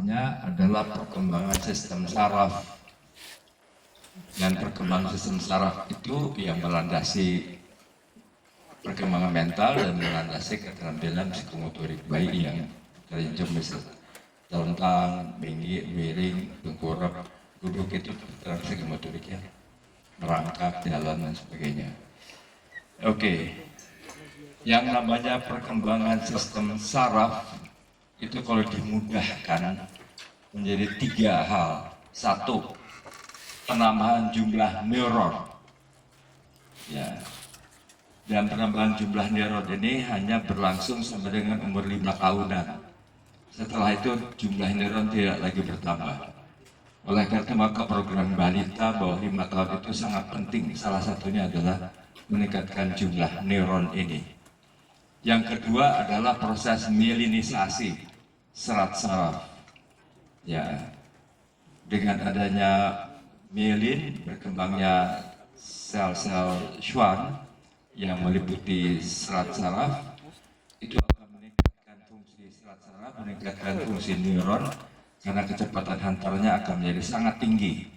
selanjutnya adalah perkembangan sistem saraf. Dan perkembangan sistem saraf itu yang melandasi perkembangan mental dan melandasi keterampilan psikomotorik bayi yang terinjak misalnya telentang, miring, tengkurap, duduk itu keterampilan psikomotorik ya, merangkak, jalan dan sebagainya. Oke, yang namanya perkembangan sistem saraf itu kalau dimudahkan menjadi 3 hal. 1, penambahan jumlah neuron. Ya. Dan penambahan jumlah neuron ini hanya berlangsung sampai dengan umur 5 tahunan. Setelah itu jumlah neuron tidak lagi bertambah. Oleh karena maka program balita bawah 5 tahun itu sangat penting. Salah satunya adalah meningkatkan jumlah neuron ini. Yang kedua adalah proses mielinisasi serat saraf. Ya, dengan adanya mielin berkembangnya sel-sel Schwann yang meliputi serat saraf itu akan meningkatkan fungsi serat saraf, meningkatkan fungsi neuron karena kecepatan hantarnya akan menjadi sangat tinggi.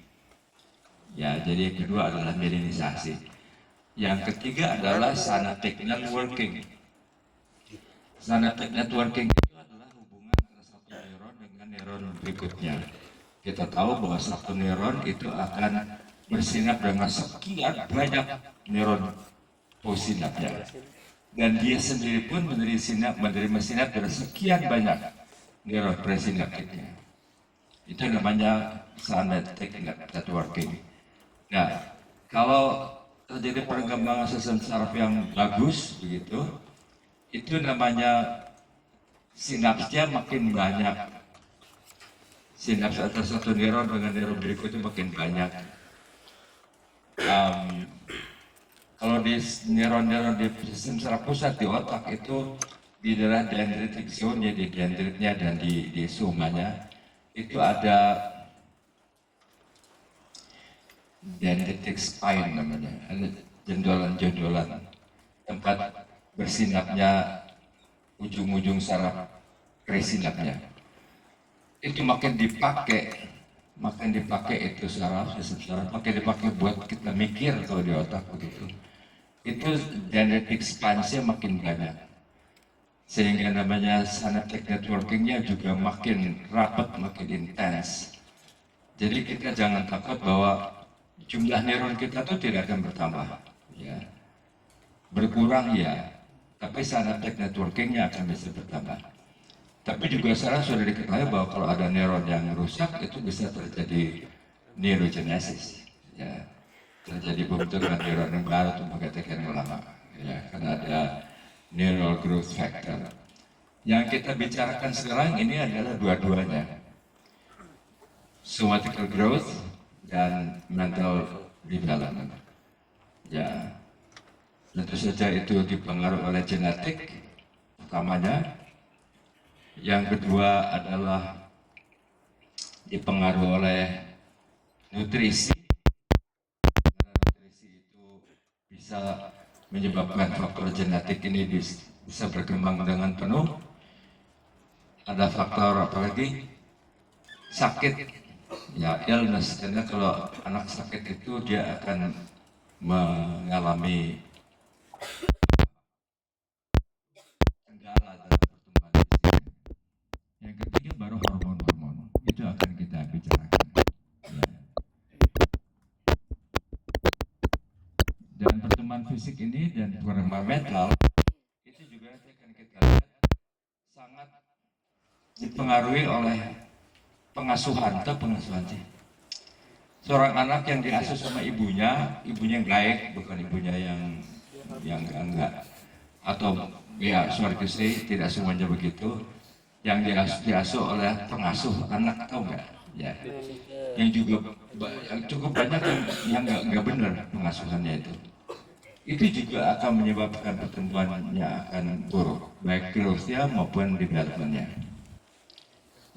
Ya, jadi yang kedua adalah mielinisasi. Yang ketiga adalah synaptic networking. Synaptic networking itu adalah hubungan antara satu neuron dengan neuron berikutnya. Kita tahu bahwa satu neuron itu akan bersinap dengan sekian banyak neuron posinapnya. Dan dia sendiri pun menerima sinap dari sekian banyak neuron presinaptiknya. Itu namanya synaptic networking. Nah, kalau terjadi perkembangan sistem saraf yang bagus begitu, itu namanya sinapsnya makin banyak. Sinaps antara satu neuron dengan neuron berikutnya makin banyak. Kalau di neuron-neuron di sistem saraf pusat di otak itu di daerah dendritic zone, di dendritnya dan di somanya itu ada dendritic spine namanya, ada jendolan-jendolan tempat bersinapnya ujung-ujung saraf presinapnya. Itu makin dipakai itu saraf, makin dipakai buat kita mikir kalau di otak begitu. Itu dendritic spine-nya makin banyak. Sehingga namanya synaptic networking-nya juga makin rapat, makin intens. Jadi kita jangan takut bahwa jumlah neuron kita tuh tidak akan bertambah. Ya. Berkurang ya, tapi synaptic networking-nya akan bisa bertambah. Tapi juga sekarang sudah diketahui bahwa kalau ada neuron yang rusak itu bisa terjadi neurogenesis, ya, terjadi pembentukan neuron yang baru itu menggantikan yang lama, ya, karena ada neural growth factor. Yang kita bicarakan sekarang ini adalah dua-duanya, somatical growth dan mental development. Ya, tentu saja itu dipengaruhi oleh genetik utamanya. Yang kedua adalah dipengaruhi oleh nutrisi. Karena nutrisi itu bisa menyebabkan faktor genetik ini bisa berkembang dengan penuh. Ada faktor apa lagi? Sakit, ya, illness. Karena kalau anak sakit itu dia akan mengalami kendala dalam pertumbuhan fisiknya. Yang ketiga baru hormon-hormon, itu akan kita bicarakan. Ya. Dan pertumbuhan fisik ini dan perkembangan mental itu juga akan kita lihat sangat dipengaruhi oleh pengasuhan atau pengasuhan sih. Seorang anak yang diasuh sama ibunya yang baik, bukan ibunya yang enggak, atau ya sorry to say, tidak semuanya begitu. Yang diasuh oleh pengasuh anak, tahu nggak? Ya, yang juga cukup banyak yang nggak benar pengasuhannya itu. Itu juga akan menyebabkan pertumbuhannya akan buruk, baik growth-nya maupun development-nya.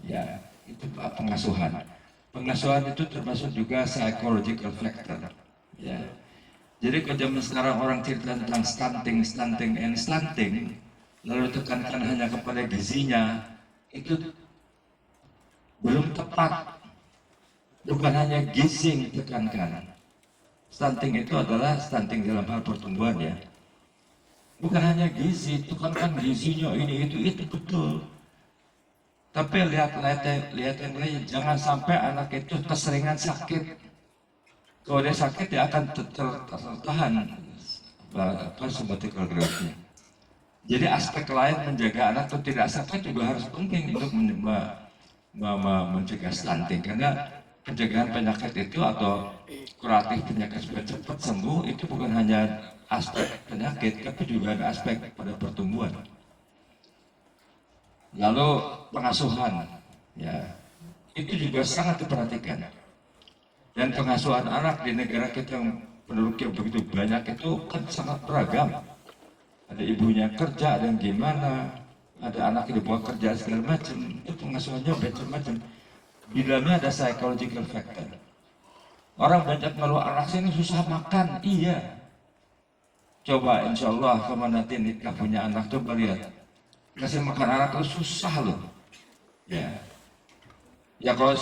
Ya, itu pengasuhan. Pengasuhan itu termasuk juga psychological factor. Ya. Jadi kalau zaman sekarang orang cerita tentang stunting, lalu tekankan hanya kepada gizinya, itu belum tepat. Bukan hanya gizi yang ditekankan. Stunting itu adalah stunting dalam hal pertumbuhan ya. Bukan hanya gizi, tekankan gizinya ini itu betul. Tapi lihat yang lain, jangan sampai anak itu keseringan sakit. Kalau dia sakit dia akan tertahan sabbatical growth-nya. Jadi aspek lain menjaga anak itu tidak sakit juga harus penting untuk mencegah stunting, karena pencegahan penyakit itu atau kuratif penyakit supaya cepat sembuh itu bukan hanya aspek penyakit, tapi juga ada aspek pada pertumbuhan. Lalu pengasuhan, ya itu juga sangat diperhatikan. Dan pengasuhan anak di negara kita yang penduduknya begitu banyak itu kan sangat beragam. Ada ibunya kerja, ada yang gimana, ada anak yang dibawa kerja segala macam. Itu pengasuhannya macam-macam. Di dalamnya ada psychological factor. Orang banyak ngeluh anak sini susah makan, iya. Coba insya Allah kamu nanti nikah punya anak, coba lihat. Kasih makan anak itu susah loh. Ya kalau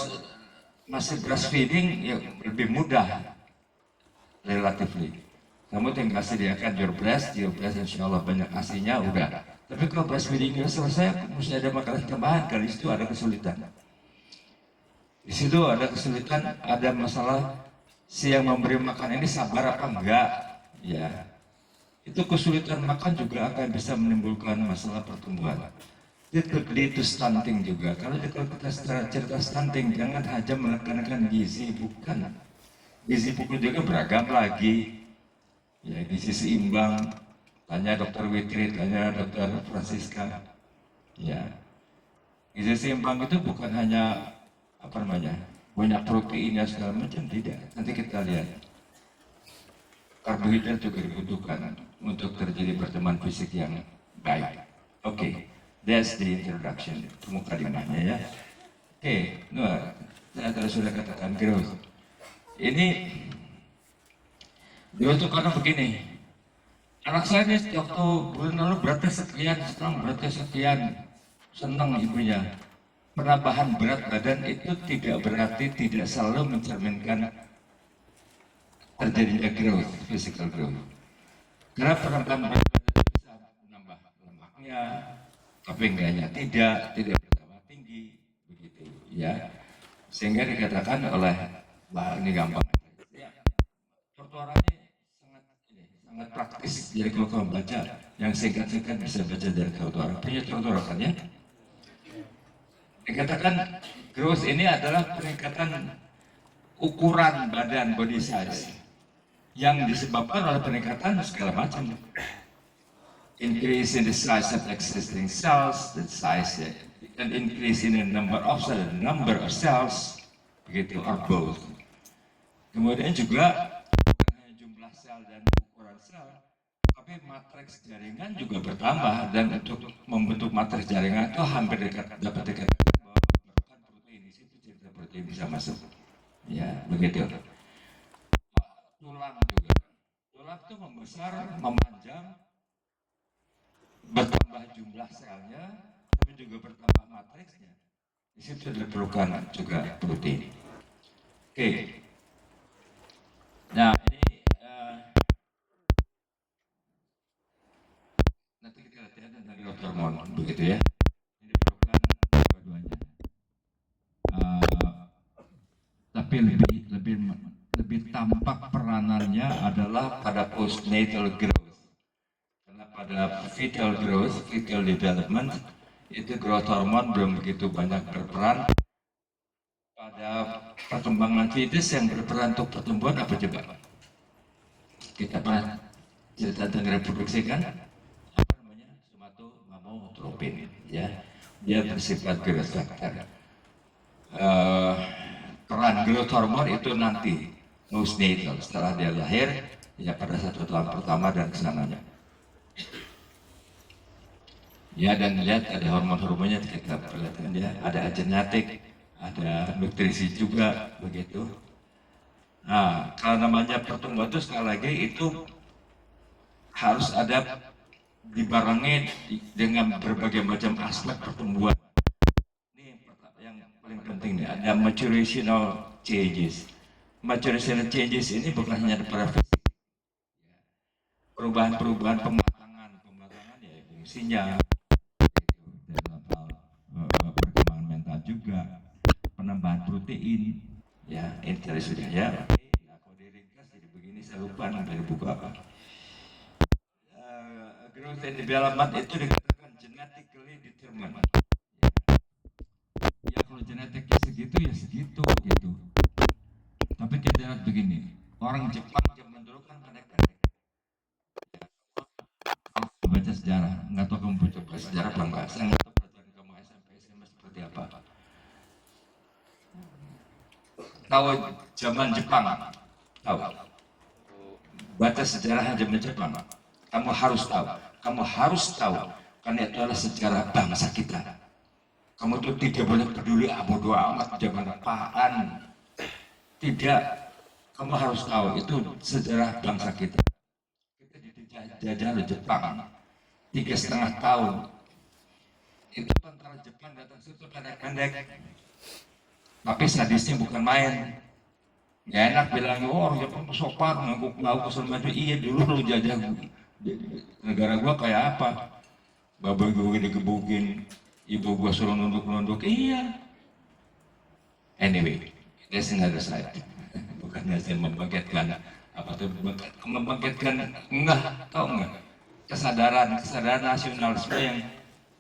masih breastfeeding ya lebih mudah relatively. Kamu tinggal sediakan your breast insya Allah banyak asinya udah. Tapi kalau breastfeeding sudah selesai, mesti ada makanan tambahan, kali itu ada kesulitan. Di situ ada kesulitan, ada masalah si yang memberi makan ini sabar apa enggak, ya. Itu kesulitan makan juga akan bisa menimbulkan masalah pertumbuhan. Itu lead to stunting juga. Kalau kita cerita stunting, jangan hanya menekankan gizi, bukan. Gizi pupuk juga beragam lagi. Ya, gizi seimbang. Tanya Dokter Witri, tanya Dokter Francisca. Ya, gizi seimbang itu bukan hanya banyak proteinnya segala macam, tidak. Nanti kita lihat. Karbohidrat juga dibutuhkan untuk terjadi pertemuan fisik yang baik. Oke. That's the introduction, mukadimahnya ya. Saya sudah katakan growth. Ini growth itu karena begini. Anak saya ini waktu bulan lalu beratnya sekian, sekarang beratnya sekian, senang ibunya. Penambahan berat badan itu tidak berarti tidak selalu mencerminkan terjadinya growth, physical growth. Karena penambahan berat badan bisa menambah lemaknya, tapi enggaknya tidak bertambah tinggi begitu ya, sehingga dikatakan oleh ini gampang ya, trotoarnya sangat praktis. Jadi kalau kamu baca yang singkat-singkat bisa baca dari trotoar, punya trotoar kan ya, dikatakan growth ini adalah peningkatan ukuran badan, body size, yang disebabkan oleh peningkatan segala macam. Increase in the size of existing cells, the size and increase in the number of cells, begitu, or both. Kemudian juga bukan hanya jumlah sel dan ukuran sel, tapi matriks jaringan juga bertambah, dan untuk membentuk matriks jaringan itu hampir dapat dikatakan bahwa memerlukan protein. Di situ cerita protein bisa masuk. Ya, begitu. Tulang juga. Tulang itu membesar, memanjang, bertambah jumlah selnya, tapi juga bertambah matriksnya. Di situ diperlukan juga protein. Oke. Nah ini nanti kita latihan dari hormon, begitu ya. Ini diperlukan dua-duanya. Tapi lebih tampak peranannya adalah pada postnatal growth. Pada fetal growth, fetal development, itu growth hormone belum begitu banyak berperan. Pada perkembangan fetus yang berperan untuk pertumbuhan apa coba? Kita pernah cerita tentang reproduksi kan? Apa namanya? Somatotropin, ya. Dia bersifat growth factor. Peran growth hormone itu nanti postnatal, setelah dia lahir, ya pada 1 tahun pertama dan kesananya. Ya, dan lihat ada hormon-hormonnya kita perlihatkan ya, ada genetik, ada nutrisi juga begitu. Nah, kalau namanya pertumbuhan itu sekali lagi itu harus ada dibarengi dengan berbagai macam aspek pertumbuhan. Ini yang paling penting nih. ada maturational changes. Maturational changes ini bukan hanya pada fisik, perubahan-perubahan pematangan ya fungsinya, dalam hal perkembangan mental juga, penambahan protein, ya ini tadi sudah ya. Nah, kalau diringkas jadi begini, saya lupa dari buku apa. Growth and development itu dikatakan genetically determined. Ya kalau genetiknya segitu ya segitu gitu. Tapi kita lihat begini, orang Jepang zaman dulu kan pendek-pendek. Baca sejarah, nggak tahu kamu baca sejarah apa enggak? Saya nggak tahu pelajaran kamu SMP SMA seperti apa. Tahu zaman Jepang? Tahu? Baca sejarah zaman Jepang. Kamu harus tahu, karena itu adalah sejarah bangsa kita. Kamu tuh tidak boleh peduli bodo amat zaman apaan. Tidak, kamu harus tahu itu sejarah bangsa kita. Kita dijajah oleh Jepang 3,5 tahun. Itu tentara Jepang datang situ pendek-pendek, tapi sadisnya bukan main. Gak enak bilang, oh orang Jepang sopan, ngaku selama itu. Iya, dulu lu jajah negara gua kayak apa? Bapak gue digebukin, ibu gua suruh nunduk-nunduk. Iya. Anyway, that's another side. Bukannya saya membangkitkan apa tuh, membangkitkan tahu enggak? Kesadaran nasionalisme yang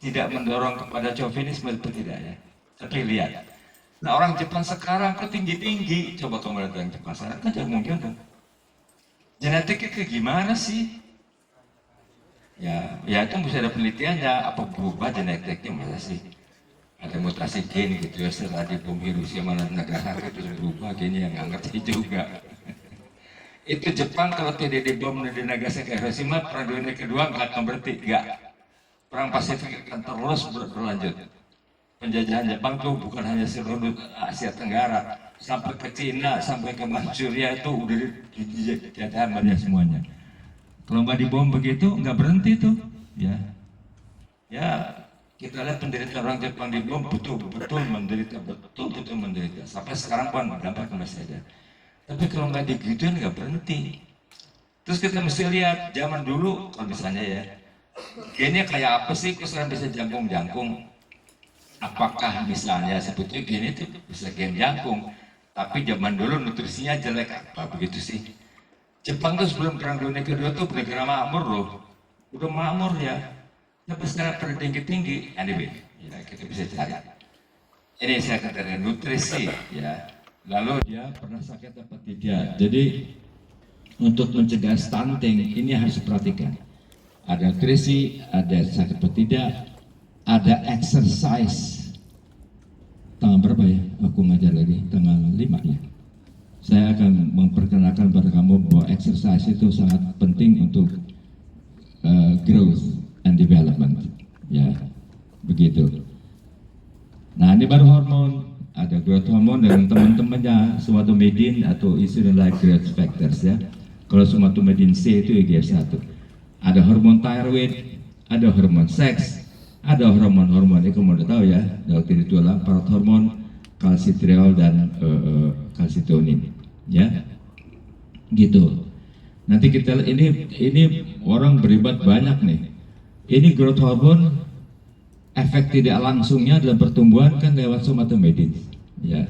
tidak mendorong kepada chauvinisme itu tidak ya. Tapi lihat, nah orang Jepang sekarang kok tinggi-tinggi. Coba kamu lihat orang Jepang sekarang kan tidak mungkin kan? Genetiknya kayak gimana sih? Ya itu bisa ada penelitiannya, apa berubah genetiknya masa sih? Ada mutasi gen gitu ya, setelah di bom Hiroshima dan Nagasaki terus berubah gennya yang nggak ngerti juga. Itu Jepang kalau tidak dibom di Nagasaki Hiroshima, perang dunia kedua nggak akan berhenti, nggak. Perang Pasifik akan terus berlanjut. Penjajahan Jepang tuh bukan hanya seluruh Asia Tenggara, sampai ke Cina, sampai ke Manchuria itu udah dijajahan banyak semuanya. Kalau nggak dibom begitu nggak berhenti tuh, ya. Kita lihat penderitaan orang Jepang di bom betul-betul menderita, sampai sekarang pun dampaknya masih ada. Tapi kalau nggak digituin nggak berhenti. Terus kita mesti lihat zaman dulu, kalau misalnya ya, gennya kayak apa sih? Kok sekarang bisa jangkung? Apakah misalnya sebetulnya gen itu bisa gen jangkung, tapi zaman dulu nutrisinya jelek apa begitu sih? Jepang tuh sebelum perang dunia kedua tuh negara makmur loh, udah makmur ya. Tapi sekarang pada tinggi-tinggi, anyway, ya, kita bisa cari. Ini saya katakan nutrisi, ya. Lalu dia pernah sakit apa tidak. Jadi untuk mencegah stunting ini harus diperhatikan. Ada nutrisi, ada sakit atau tidak, ada exercise. Tanggal berapa ya? Aku ngajar lagi, tanggal 5 ya. Saya akan memperkenalkan pada kamu bahwa exercise itu sangat penting untuk growth and development, ya, begitu. Nah ini baru hormon, ada growth hormone dengan teman-temannya somatomedin atau insulin-like growth factors ya. Kalau somatomedin C itu IGF-1. Ada hormon thyroid, ada hormon seks, ada hormon-hormon, ini kamu udah tahu ya, waktu itu adalah parat hormon, kalsitriol dan kalsitonin, ya, gitu. Nanti kita ini orang beribadah banyak nih. Ini growth hormone, efek tidak langsungnya dalam pertumbuhan kan lewat somatomedin, ya.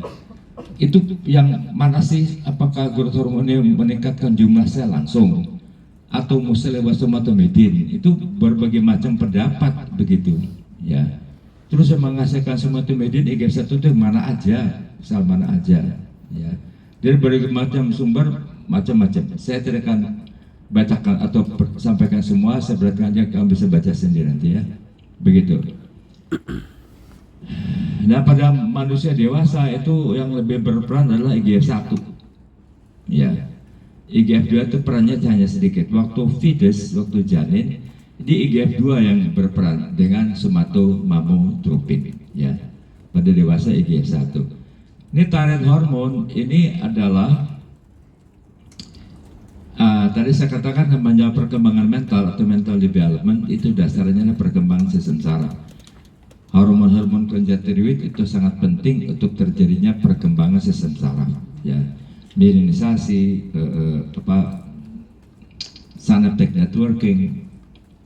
Itu yang mana sih? Apakah growth hormone meningkatkan jumlah sel langsung atau mesti lewat somatomedin? Itu berbagai macam pendapat begitu, ya. Terus yang menghasilkan somatomedin IGF-1 itu mana aja, sel mana aja, ya. Dari berbagai macam sumber, macam-macam. Saya tidak akan bacakan atau sampaikan semua, saya berikan aja, kamu bisa baca sendiri nanti ya, begitu. Nah pada manusia dewasa itu yang lebih berperan adalah IGF-1, ya. IGF-2 itu perannya hanya sedikit. Waktu fetus, waktu janin, di IGF-2 yang berperan dengan somatomamotropin, ya. Pada dewasa IGF-1. Ini thyroid hormon ini adalah tadi saya katakan namanya perkembangan mental atau mental development itu dasarnya perkembangan sistem saraf. Hormon-hormon kelenjar tiroid itu sangat penting untuk terjadinya perkembangan sistem saraf, ya, mielinisasi, synaptic networking,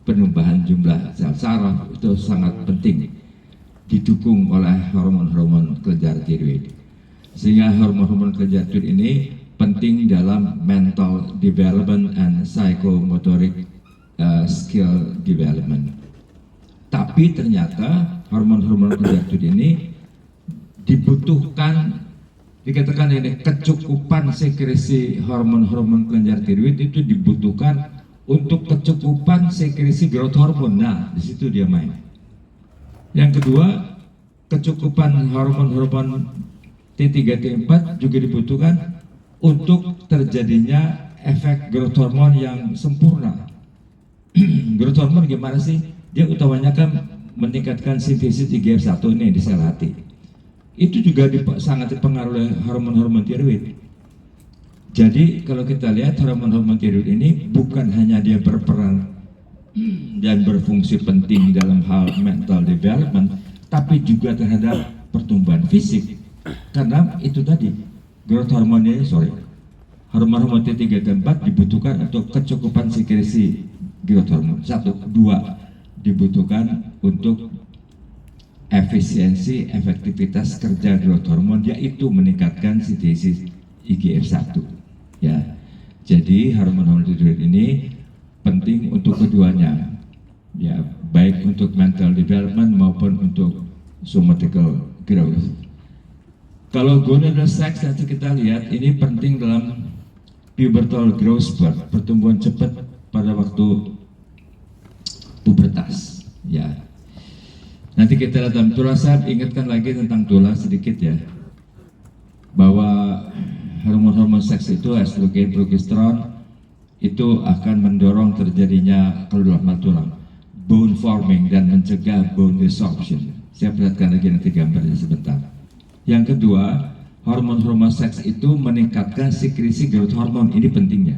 penambahan jumlah sel saraf itu sangat penting, didukung oleh hormon-hormon kelenjar tiroid. Sehingga hormon-hormon kelenjar tiroid ini penting dalam mental development and psychomotoric skill development. Tapi ternyata hormon-hormon kelenjar tiroid ini dibutuhkan, dikatakan ini kecukupan sekresi hormon-hormon kelenjar tiroid itu dibutuhkan untuk kecukupan sekresi growth hormone. Nah, di situ dia main. Yang kedua, kecukupan hormon-hormon T3, T4 juga dibutuhkan untuk terjadinya efek growth hormone yang sempurna. Growth hormone gimana sih? Dia utamanya kan meningkatkan sintesis IGF-1 ini di sel hati. Itu juga sangat dipengaruhi hormon-hormon tiroid. Jadi kalau kita lihat hormon-hormon tiroid ini bukan hanya dia berperan dan berfungsi penting dalam hal mental development, tapi juga terhadap pertumbuhan fisik. Karena itu tadi growth hormone hormon-hormon T3 dan 4 dibutuhkan untuk kecukupan sekresi growth hormone. 1, 2 dibutuhkan untuk efisiensi efektivitas kerja growth hormone, yaitu meningkatkan sintesis IGF-1. Ya, jadi hormon-hormon tiroid ini penting untuk keduanya, ya, baik untuk mental development maupun untuk somatical growth. Kalau gonadal sex nanti kita lihat ini penting dalam pubertal growth spurt, pertumbuhan cepat pada waktu pubertas, ya. Nanti kita lihat dalam tulang. Saya ingatkan lagi tentang tulang sedikit, ya, bahwa hormon-hormon seks itu estrogen, progesteron itu akan mendorong terjadinya keluaran tulang, bone forming, dan mencegah bone resorption. Saya perlihatkan lagi nanti gambarnya sebentar. Yang kedua, hormon-hormon seks itu meningkatkan sekresi growth hormone. Ini pentingnya,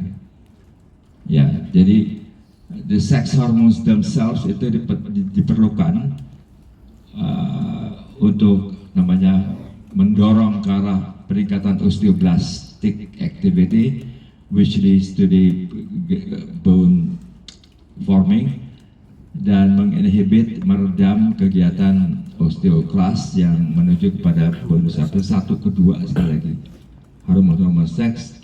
ya. Jadi the sex hormones themselves itu diperlukan untuk namanya mendorong ke arah peningkatan osteoblastic activity, which leads to the bone forming, dan menginhibit, meredam kegiatan osteoklas yang menuju kepada bone resorption. 1, kedua, sekali lagi, hormon-hormon seks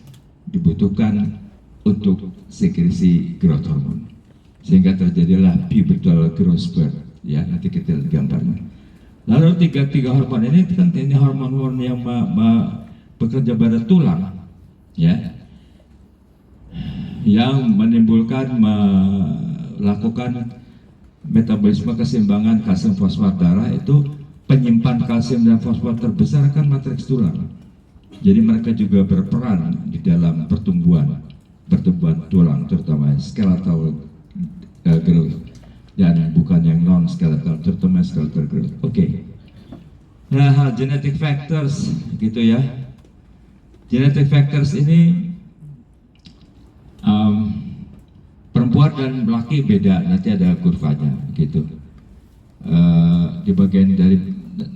dibutuhkan untuk sekresi growth hormone, sehingga terjadilah pubertal growth spurt, ya. Nanti kita lihat gambarnya. Lalu tiga hormon ini kan ini hormon-hormon yang bekerja pada tulang, ya, yang menimbulkan, melakukan metabolisme keseimbangan kalsium fosfat darah. Itu penyimpan kalsium dan fosfat terbesar kan matriks tulang. Jadi mereka juga berperan di dalam pertumbuhan tulang, terutama skeletal growth, dan bukan yang non skeletal, terutama skeletal growth. Oke. Nah, genetic factors gitu, ya. Genetic factors ini perempuan dan laki beda, nanti ada kurvanya gitu. Di bagian dari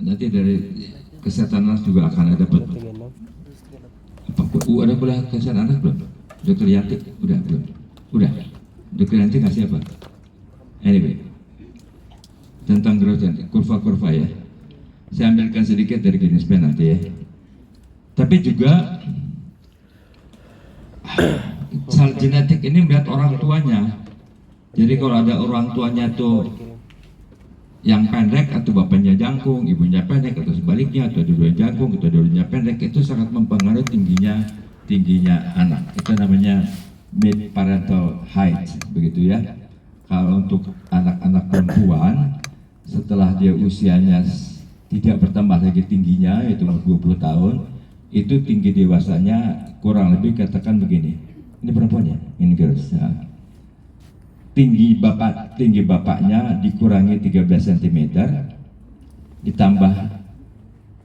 nanti dari kesehatan anak juga akan ada ada kuliah kesehatan anak belum? Dokter Yanti udah belum? Udah. Dokter Yanti ngasih apa? Anyway, tentang growth kurva-kurva, ya. Saya ambilkan sedikit dari Guinness-Pen nanti, ya. Tapi juga sel genetik ini melihat orang tuanya. Jadi kalau ada orang tuanya tuh yang pendek, atau bapaknya jangkung, ibunya pendek, atau sebaliknya, atau dua-duanya jangkung, atau dua-duanya pendek, itu sangat mempengaruhi tingginya anak. Itu namanya mid parental height, begitu, ya. Kalau untuk anak-anak perempuan, setelah dia usianya tidak bertambah lagi tingginya, yaitu 20 tahun, itu tinggi dewasanya kurang lebih, katakan begini, ini perempuannya, ini girls, ya. Tinggi bapaknya dikurangi 13 cm, ditambah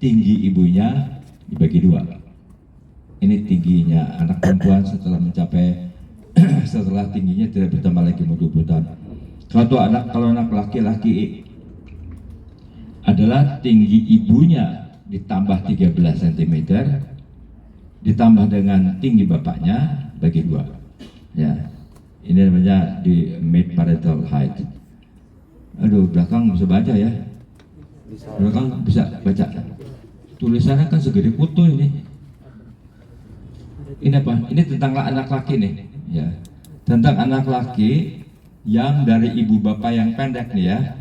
tinggi ibunya dibagi 2. Ini tingginya anak perempuan setelah mencapai setelah tingginya tidak bertambah lagi 20 tahun. Kalau anak laki-laki adalah tinggi ibunya ditambah 13 cm ditambah dengan tinggi bapaknya bagi 2. Ya, ini namanya di mid parental height. Aduh, belakang bisa baca ya. Belakang bisa baca. Tulisannya kan segede kutu ini. Ini apa? Ini tentang anak laki nih, ya. Tentang anak laki yang dari ibu bapak yang pendek nih ya.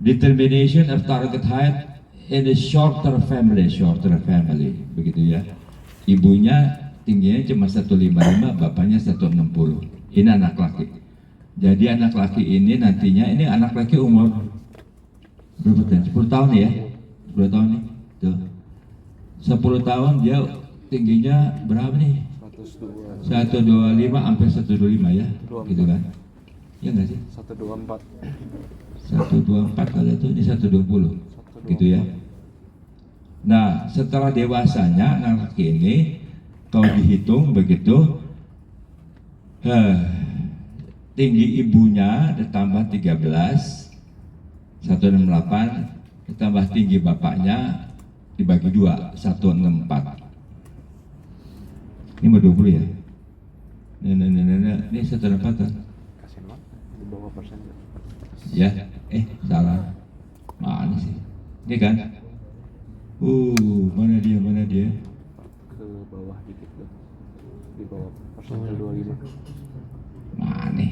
Determination of target height in a shorter family, begitu ya. Ibunya tingginya cuma 155, bapaknya 160. Ini anak laki. Jadi anak laki ini nantinya, ini anak laki umur berapa tahun? 10 tahun ya? 10 tahun nih. Tuh. 10 tahun dia tingginya berapa nih? 125 sampai 125 ya? Gitu kan? Ya nggak sih? 124. 124 kali itu ini 120. Gitu ya. Nah, setelah dewasanya anak laki ini kalau dihitung begitu tinggi ibunya ditambah 13 168 ditambah tinggi bapaknya dibagi 2 164. Ini mau 20 ya? Ini 164 kan? Kasian banget, di bawah persen. Ya, salah. Mana sih? Ini kan? Mana dia? Ke bawah dikit tuh. Di bawah persentil 25. Mana?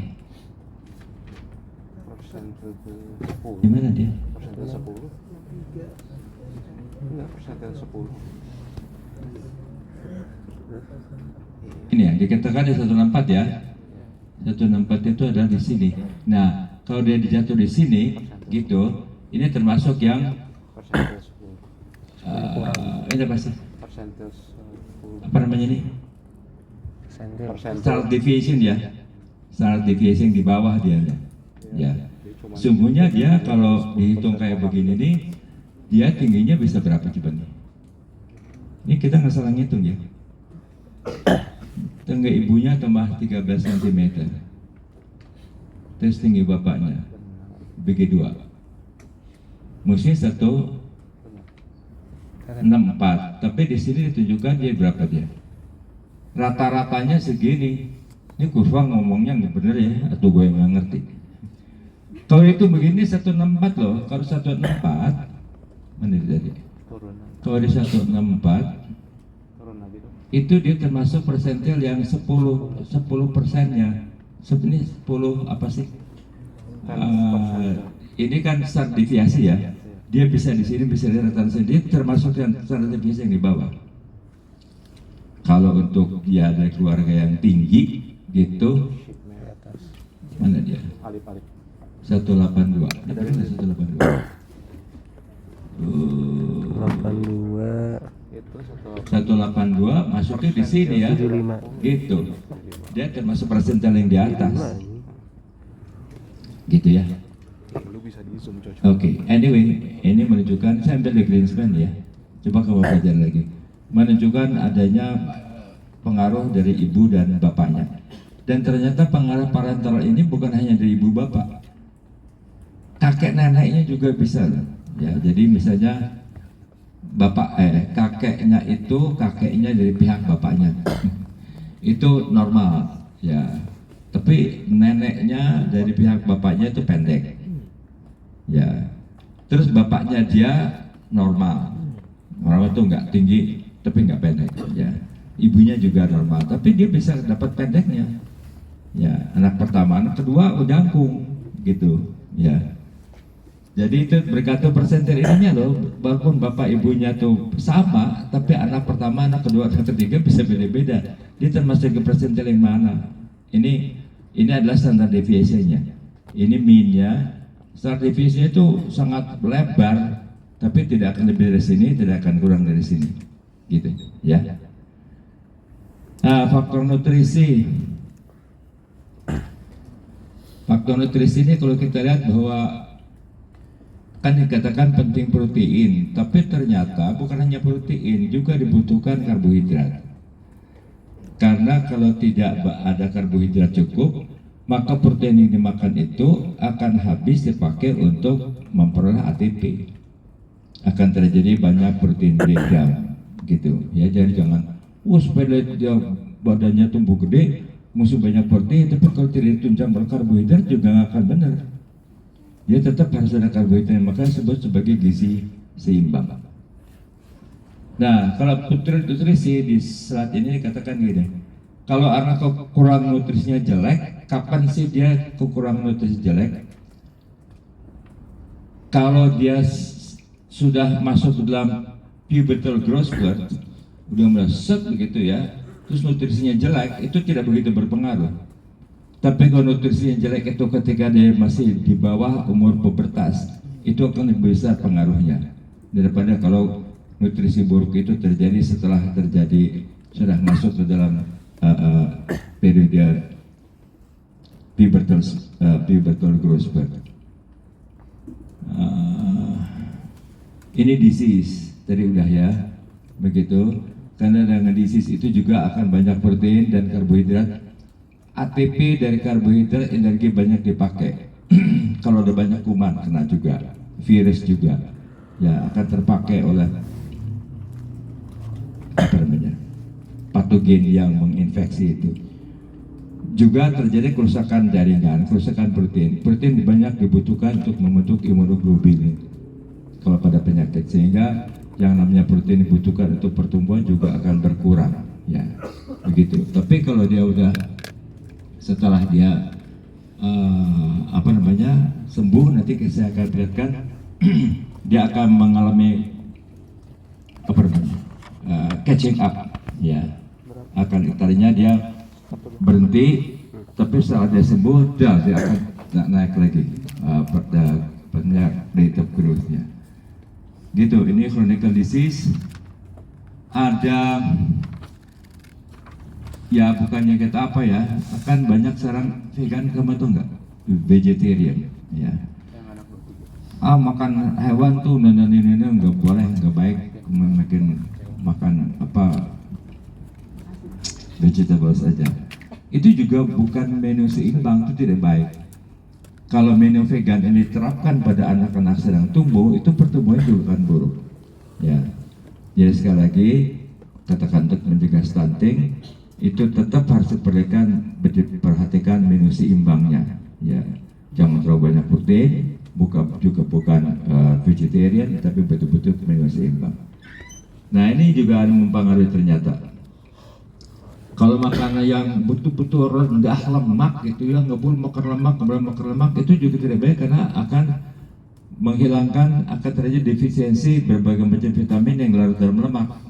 Persentil 10. Gimana dia? Persentil 10. Enggak, persentil 10. Ini ya, dikatakan di 164 ya. 164 itu adalah di sini. Nah, kalau dia dijatuh di sini, gitu, ini termasuk yang Persentil 10. ini apa sih? Persentil 10. Apa namanya ini? Persentil. Standard deviation ya. Standard deviation di bawah dia. Ya. Sungguhnya dia kalau dihitung kayak begini nih, dia tingginya bisa berapa coba nih? Ini kita nggak salah ngitung ya. Tinggi ibunya tambah 13 cm. Terus tinggi bapaknya bagi 2. Mesti 164. Tapi di sini ditunjukkan dia berapa dia? Rata-ratanya segini. Ini kurva ngomongnya nggak bener ya, atau gue nggak ngerti. Kalau itu begini 164 loh. Kalau 164 mana tadi? Kalau di 164 Turun lagi tuh. itu dia termasuk persentil yang 10%-nya. Sebenarnya 10 apa sih? Ini kan standar deviasi ya. Dia bisa di sini, bisa di rata-rata. Dia termasuk yang standar deviasi yang di bawah. Kalau untuk dia dari keluarga yang tinggi gitu, mana dia? Alip-alip. 182. Ini benar 182. 82 Itu 182 masuknya di sini ya. 75. Gitu. Dia termasuk persentil yang di atas. Gitu ya. lu bisa di zoom cocok. Oke, anyway, ini menunjukkan, saya ambil dari Greenspan ya. Coba kamu belajar lagi. Menunjukkan adanya pengaruh dari ibu dan bapaknya. Dan ternyata pengaruh parental ini bukan hanya dari ibu bapak. Kakek neneknya juga bisa loh. Ya, jadi misalnya kakeknya dari pihak bapaknya. Itu normal ya. Tapi neneknya dari pihak bapaknya itu pendek. Ya. Terus bapaknya dia normal. Normal itu nggak tinggi tapi nggak pendek ya. Ibunya juga normal, tapi dia bisa dapat pendeknya. Ya, anak pertama, anak kedua jangkung gitu ya. Jadi itu bergantung persentil ininya loh. Walaupun bapak ibunya tuh sama, tapi anak pertama, anak kedua, anak ketiga bisa beda-beda. Dia termasuk ke persentil yang mana? Ini adalah standar deviasinya. Ini mean-nya. Standar deviasinya itu sangat lebar, tapi tidak akan lebih dari sini, tidak akan kurang dari sini, gitu ya. Nah, faktor nutrisi. Faktor nutrisi ini kalau kita lihat bahwa kan dikatakan penting protein, tapi ternyata bukan hanya protein, juga dibutuhkan karbohidrat. Karena kalau tidak ada karbohidrat cukup, maka protein yang dimakan itu akan habis dipakai untuk memperoleh ATP. Akan terjadi banyak protein breakdown gitu ya. Jadi jangan supaya dia badannya tumbuh gede musuh banyak protein, tapi kalau tidak ditunjang oleh karbohidrat juga nggak akan benar. Dia tetap harus ada karbohidrat, maka disebut sebagai gizi seimbang. Nah, kalau nutrisi di slide ini dikatakan gini, kalau anak kurang nutrisinya jelek, kapan sih dia kekurangan nutrisi jelek? Kalau dia sudah masuk ke dalam pubertal growth spurt, udah mulai set begitu ya, terus nutrisinya jelek, itu tidak begitu berpengaruh. Tapi kalau nutrisinya jelek itu ketika dia masih di bawah umur pubertas, itu akan lebih besar pengaruhnya daripada kalau nutrisi buruk itu terjadi setelah sudah masuk ke dalam periode pubertal growth spurt. Ini disease tadi udah ya, begitu. Karena dengan disease itu juga akan banyak protein dan karbohidrat. ATP dari karbohidrat energi banyak dipakai. Kalau ada banyak kuman kena juga, virus juga, ya akan terpakai oleh patogen yang menginfeksi itu. Juga terjadi kerusakan jaringan, kerusakan protein. Protein banyak dibutuhkan untuk membentuk imunoglobulin kalau pada penyakit, sehingga yang namanya protein dibutuhkan untuk pertumbuhan juga akan berkurang, ya begitu. Tapi kalau dia udah setelah dia sembuh, nanti saya akan perlihatkan dia akan mengalami catching up, ya akan tadinya dia berhenti, tapi setelah dia sembuh dia akan naik lagi pada rate of growth-nya. Gitu, ini chronic disease. Ada ya bukannya kita apa ya, akan banyak sekarang vegan, kamu tuh enggak vegetarian ya. Makan hewan tuh ini enggak boleh, enggak baik, makan vegetables saja. Itu juga bukan menu seimbang, itu tidak baik. Kalau menu vegan ini diterapkan pada anak-anak sedang tumbuh, itu pertumbuhan juga akan buruk. Ya, jadi sekali lagi katakan untuk mencegah stunting itu tetap harus diperhatikan menu seimbangnya. Ya, jangan terlalu banyak protein, bukan vegetarian, tapi betul-betul menu seimbang. Nah ini juga mempengaruhi ternyata. Kalau makanan yang betul-betul rendah lemak gitu ya, nggak boleh makan lemak, itu juga tidak baik karena akan terjadi defisiensi berbagai macam vitamin yang larut dalam lemak.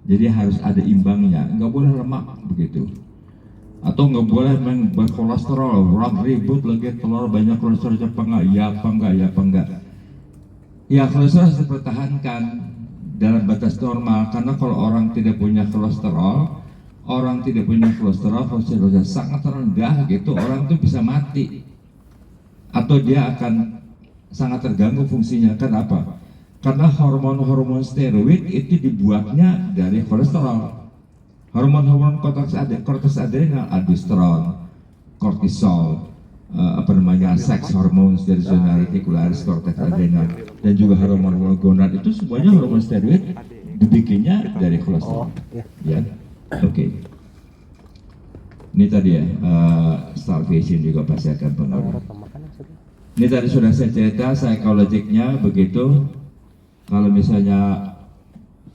Jadi harus ada imbangnya, nggak boleh lemak begitu. Atau nggak boleh berkolesterol, orang ribut lagi telur banyak kolesterol apa enggak. Ya kolesterol harus dipertahankan dalam batas normal, karena kalau orang tidak punya kolesterol sangat rendah gitu, orang itu bisa mati atau dia akan sangat terganggu fungsinya. Kenapa? Karena hormon-hormon steroid itu dibuatnya dari kolesterol. Hormon-hormon korteks adrenal, aldosteron, kortisol, seks hormon dari zona reticularis, korteks adrenal, dan juga hormon gonad, itu semuanya hormon steroid dibikinnya dari kolesterol. Ya. Oke. Ini tadi ya, starvation juga pasti akan pengaruh. Ini tadi sudah saya cerita psikologiknya begitu. Kalau misalnya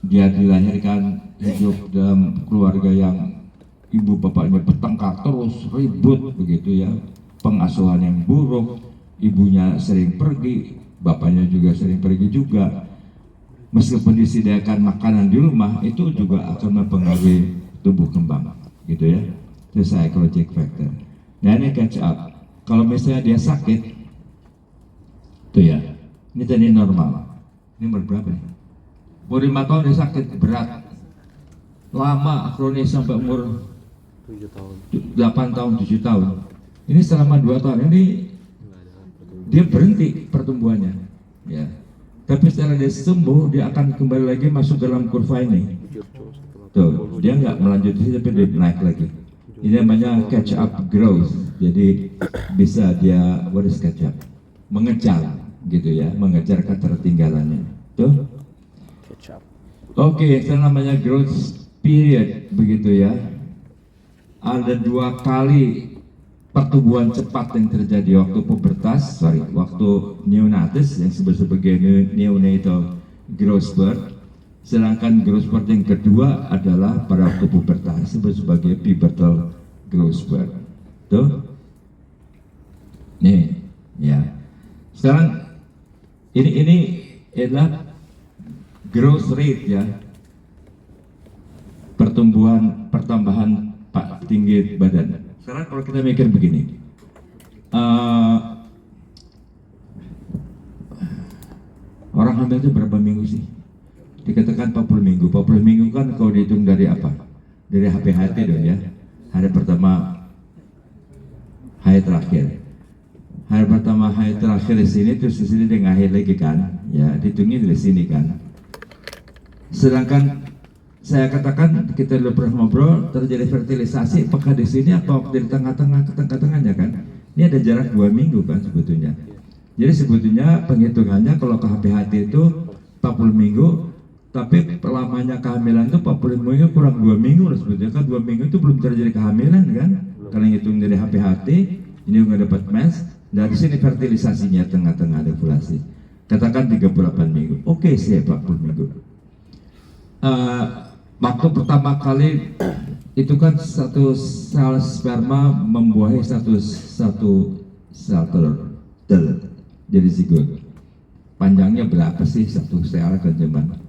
dia dilahirkan hidup dalam keluarga yang ibu bapaknya bertengkar terus, ribut begitu ya, pengasuhan yang buruk, ibunya sering pergi, bapaknya juga sering pergi juga. Meskipun disediakan makanan di rumah, itu juga akan mempengaruhi tumbuh kembang, gitu ya. Itu psychological factor. Nah ini catch up. Kalau misalnya dia sakit, tuh ya, ini tadi normal. Ini umur berapa nih? Umur 5 tahun dia sakit berat, lama, kronis sampai umur 8 tahun, 7 tahun. Ini selama 2 tahun ini dia berhenti pertumbuhannya, ya. Tapi setelah dia sembuh, dia akan kembali lagi masuk dalam kurva ini. Tuh, dia nggak melanjutkan tapi dia naik lagi. Ini namanya catch up growth. Jadi bisa dia what is catch up? Mengejar gitu ya, mengejar ketertinggalannya. Tuh. Kecap. Oke, itu namanya growth period begitu ya. Ada 2 kali pertumbuhan cepat yang terjadi waktu pubertas, waktu neonatus yang disebut sebagai neonatal growth spurt. Sedangkan growth spurt yang kedua adalah pada waktu pubertas disebut sebagai pubertal growth spurt. Tuh, nih, ya. Sekarang ini adalah growth rate ya, pertambahan tinggi badan. Sekarang kalau kita mikir begini, orang hamil itu berapa minggu sih? Dikatakan 40 minggu. 40 minggu kan kalau dihitung dari apa? Dari HPHT dong ya. Hari pertama, hari terakhir. Hari pertama, hari terakhir di sini, terus di sini dengan akhir lagi kan? Ya, dihitungnya dari sini kan. Sedangkan saya katakan kita dulu pernah ngobrol terjadi fertilisasi apakah di sini atau di tengah-tengah ke tengah-tengahnya kan? Ini ada jarak 2 minggu kan sebetulnya. Jadi sebetulnya penghitungannya kalau ke HPHT itu 40 minggu, tapi lamanya kehamilan itu 40 minggu kurang 2 minggu lah sebetulnya kan 2 minggu itu belum terjadi kehamilan kan? Kalau hitung dari HPHT ini nggak dapat mens, dari sini fertilisasinya tengah-tengah ada ovulasi. Katakan 38 minggu. Oke sih 40 minggu. Waktu pertama kali itu kan satu sel sperma membuahi satu sel telur, jadi zigot. Panjangnya berapa sih satu sel kan zaman?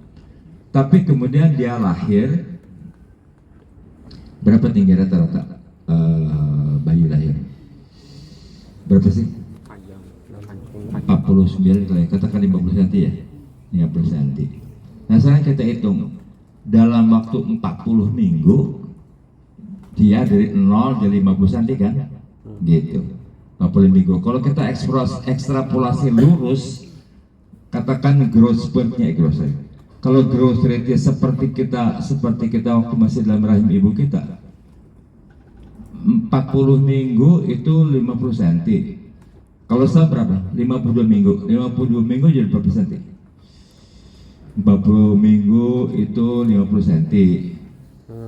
Tapi kemudian dia lahir, berapa tinggi rata-rata bayi lahir? Berapa sih? 49 kali, katakan 50 cm ya, 50 cm. Nah sekarang kita hitung. Dalam waktu 40 minggu dia dari 0 jadi 50 cm kan? Gitu. 40 minggu. Kalau kita ekstrapolasi lurus, katakan growth spurt-nya kalau growth rate-nya seperti kita waktu masih dalam rahim ibu kita, 40 minggu itu 50 cm. Kalau saya berapa? 52 minggu. 52 minggu jadi berapa cm? 40 minggu itu 50 cm.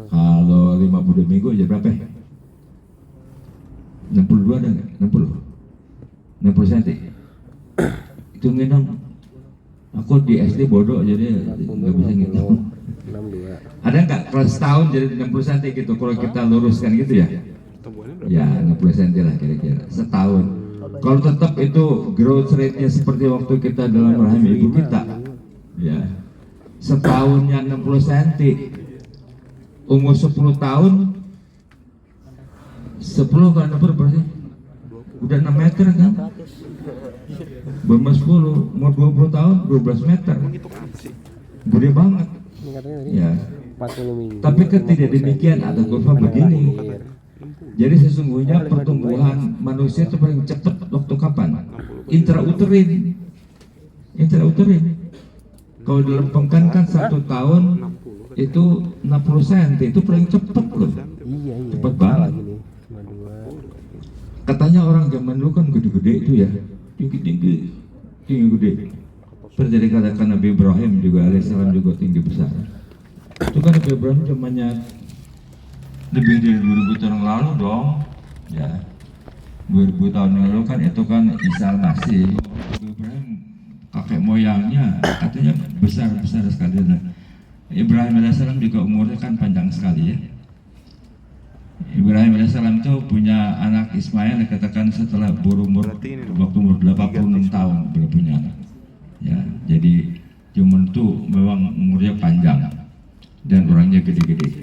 Kalau 52 minggu jadi berapa? 62 ada nggak? 60 cm. Hitungin dong. Aku di SD bodoh jadi nggak bisa ngitung. 62. Ada nggak kalau setahun jadi 60 cm gitu? Kalau kita luruskan gitu ya? Ya 60 cm lah kira-kira setahun. Kalau tetap itu growth rate-nya seperti waktu kita dalam rahim ibu kita, ya setahunnya 60 cm, umur 10 tahun 10 kali berapa sih? Udah 6 meter kan? Berumur 10, umur 20 tahun 12 meter, gede banget ya. 40 minggu. Tapi tidak demikian, ada kurva begini. Jadi sesungguhnya pertumbuhan manusia itu paling cepat waktu kapan? Intrauterin. Kalau dilempengkan kan 1 tahun itu 60 cm, itu paling cepat loh. Iya. Cepat banget. Katanya orang zaman dulu kan gede-gede itu ya, tinggi gede. Seperti dikatakan Nabi Ibrahim juga alaihissalam juga tinggi besar. Itu kan Nabi Ibrahim zamannya lebih dari 2000 tahun yang lalu dong, ya. 2000 tahun yang lalu kan itu kan Isa Al-Masih. Nabi Ibrahim kakek moyangnya katanya besar sekali. Ibrahim alaihissalam juga umurnya kan panjang sekali ya. Ibrahim alaihissalam itu punya anak Ismail, dikatakan setelah berumur waktu umur 86 tahun baru punya anak. Ya, jadi cuman tuh memang umurnya panjang dan orangnya gede-gede.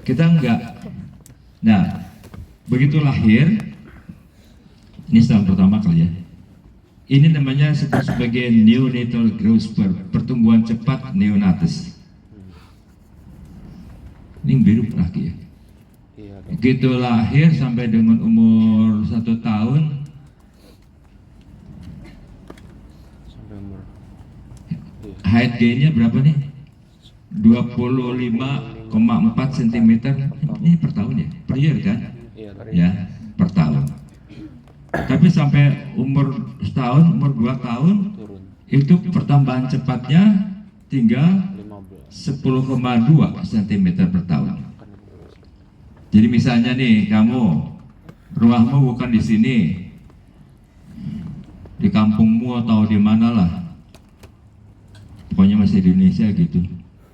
Kita enggak. Nah, begitu lahir, ini tahun pertama kali ya. Ini namanya sebagai neonatal growth spurt, pertumbuhan cepat neonatus. Ini biru laki ya. Begitu lahir sampai dengan umur 1 tahun, height gain-nya berapa nih? 25 cm ini per tahun ya, per year kan? Iya, Ya, per tahun. Tapi sampai umur setahun, umur 2 tahun turun itu pertambahan cepatnya tinggal 15. 10,2 cm per tahun. Jadi misalnya nih kamu rumahmu bukan di sini, di kampungmu atau di mana lah, pokoknya masih di Indonesia gitu.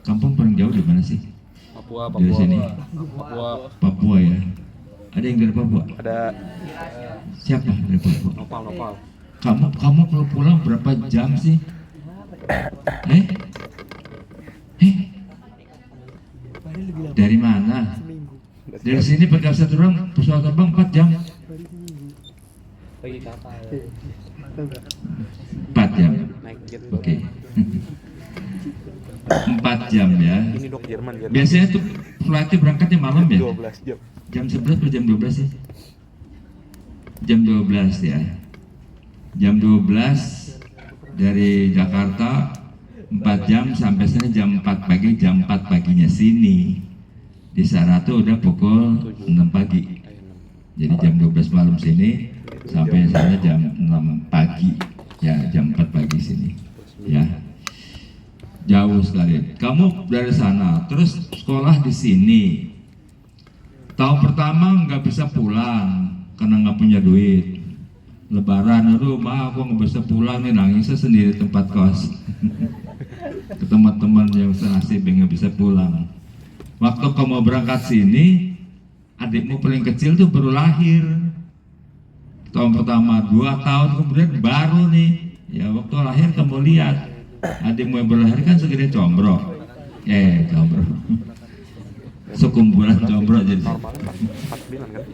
Kampung paling jauh di mana sih? Papua, Dari sini? Papua. Papua ya. Ada yang dari Papua? Ada Siapa dari Papua? Nopal. Kamu kalau pulang berapa jam sih? Eh? Dari mana? Dari sini pakai satu orang pesawat terbang 4 jam. Lagi kapal. 4 jam. Naik jet. Oke. 4 jam ya. Ini dok Jerman. Biasanya tuh flightnya berangkatnya malam ya? 12 jam. Jam 11 atau jam 12 sih? Jam 12 ya. Jam 12 dari Jakarta 4 jam sampai sana jam 4 pagi, jam 4 paginya sini. Di sana tuh udah pukul 6 pagi. Jadi jam 12 malam sini sampai sana jam 6 pagi. Ya, jam 4 pagi sini. Ya. Jauh sekali. Kamu dari sana, terus sekolah di sini. Tahun pertama nggak bisa pulang karena nggak punya duit. Lebaran, aduh aku nggak bisa pulang nih, nangisnya sendiri tempat kos. Ke teman-teman yang senasib nggak bisa pulang. Waktu kamu berangkat sini, adikmu paling kecil tuh baru lahir. Tahun pertama, 2 tahun kemudian baru nih. Ya waktu lahir kamu lihat, adikmu yang baru lahir kan segede combro. Combro. Sekumpulan combro jadi. Normalnya 49 kan?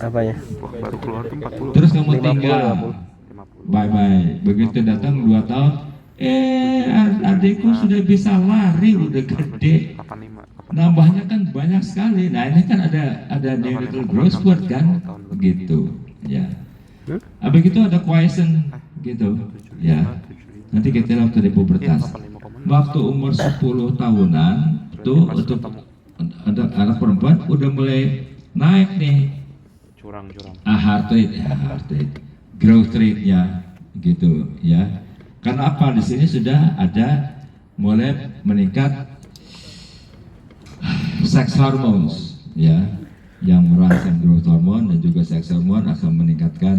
Apanya? Wah, baru keluar tuh 40. Terus kamu 50, tinggal. 50. Bye-bye. Begitu datang 2 tahun, adikku sudah bisa lari, udah gede. 85. Nambahnya kan banyak sekali. Nah ini kan ada neonatal growth spurt kan, begitu. Ya. Habis itu ada quiescent gitu. Ya. Nanti kita lihat dari pubertas. Waktu umur 10 tahunan tuh untuk ada anak perempuan udah mulai naik nih. Curang. Heart rate, growth rate-nya gitu ya. Karena apa, di sini sudah ada mulai meningkat sex hormones ya, yang merangsang growth hormone dan juga sex hormone akan meningkatkan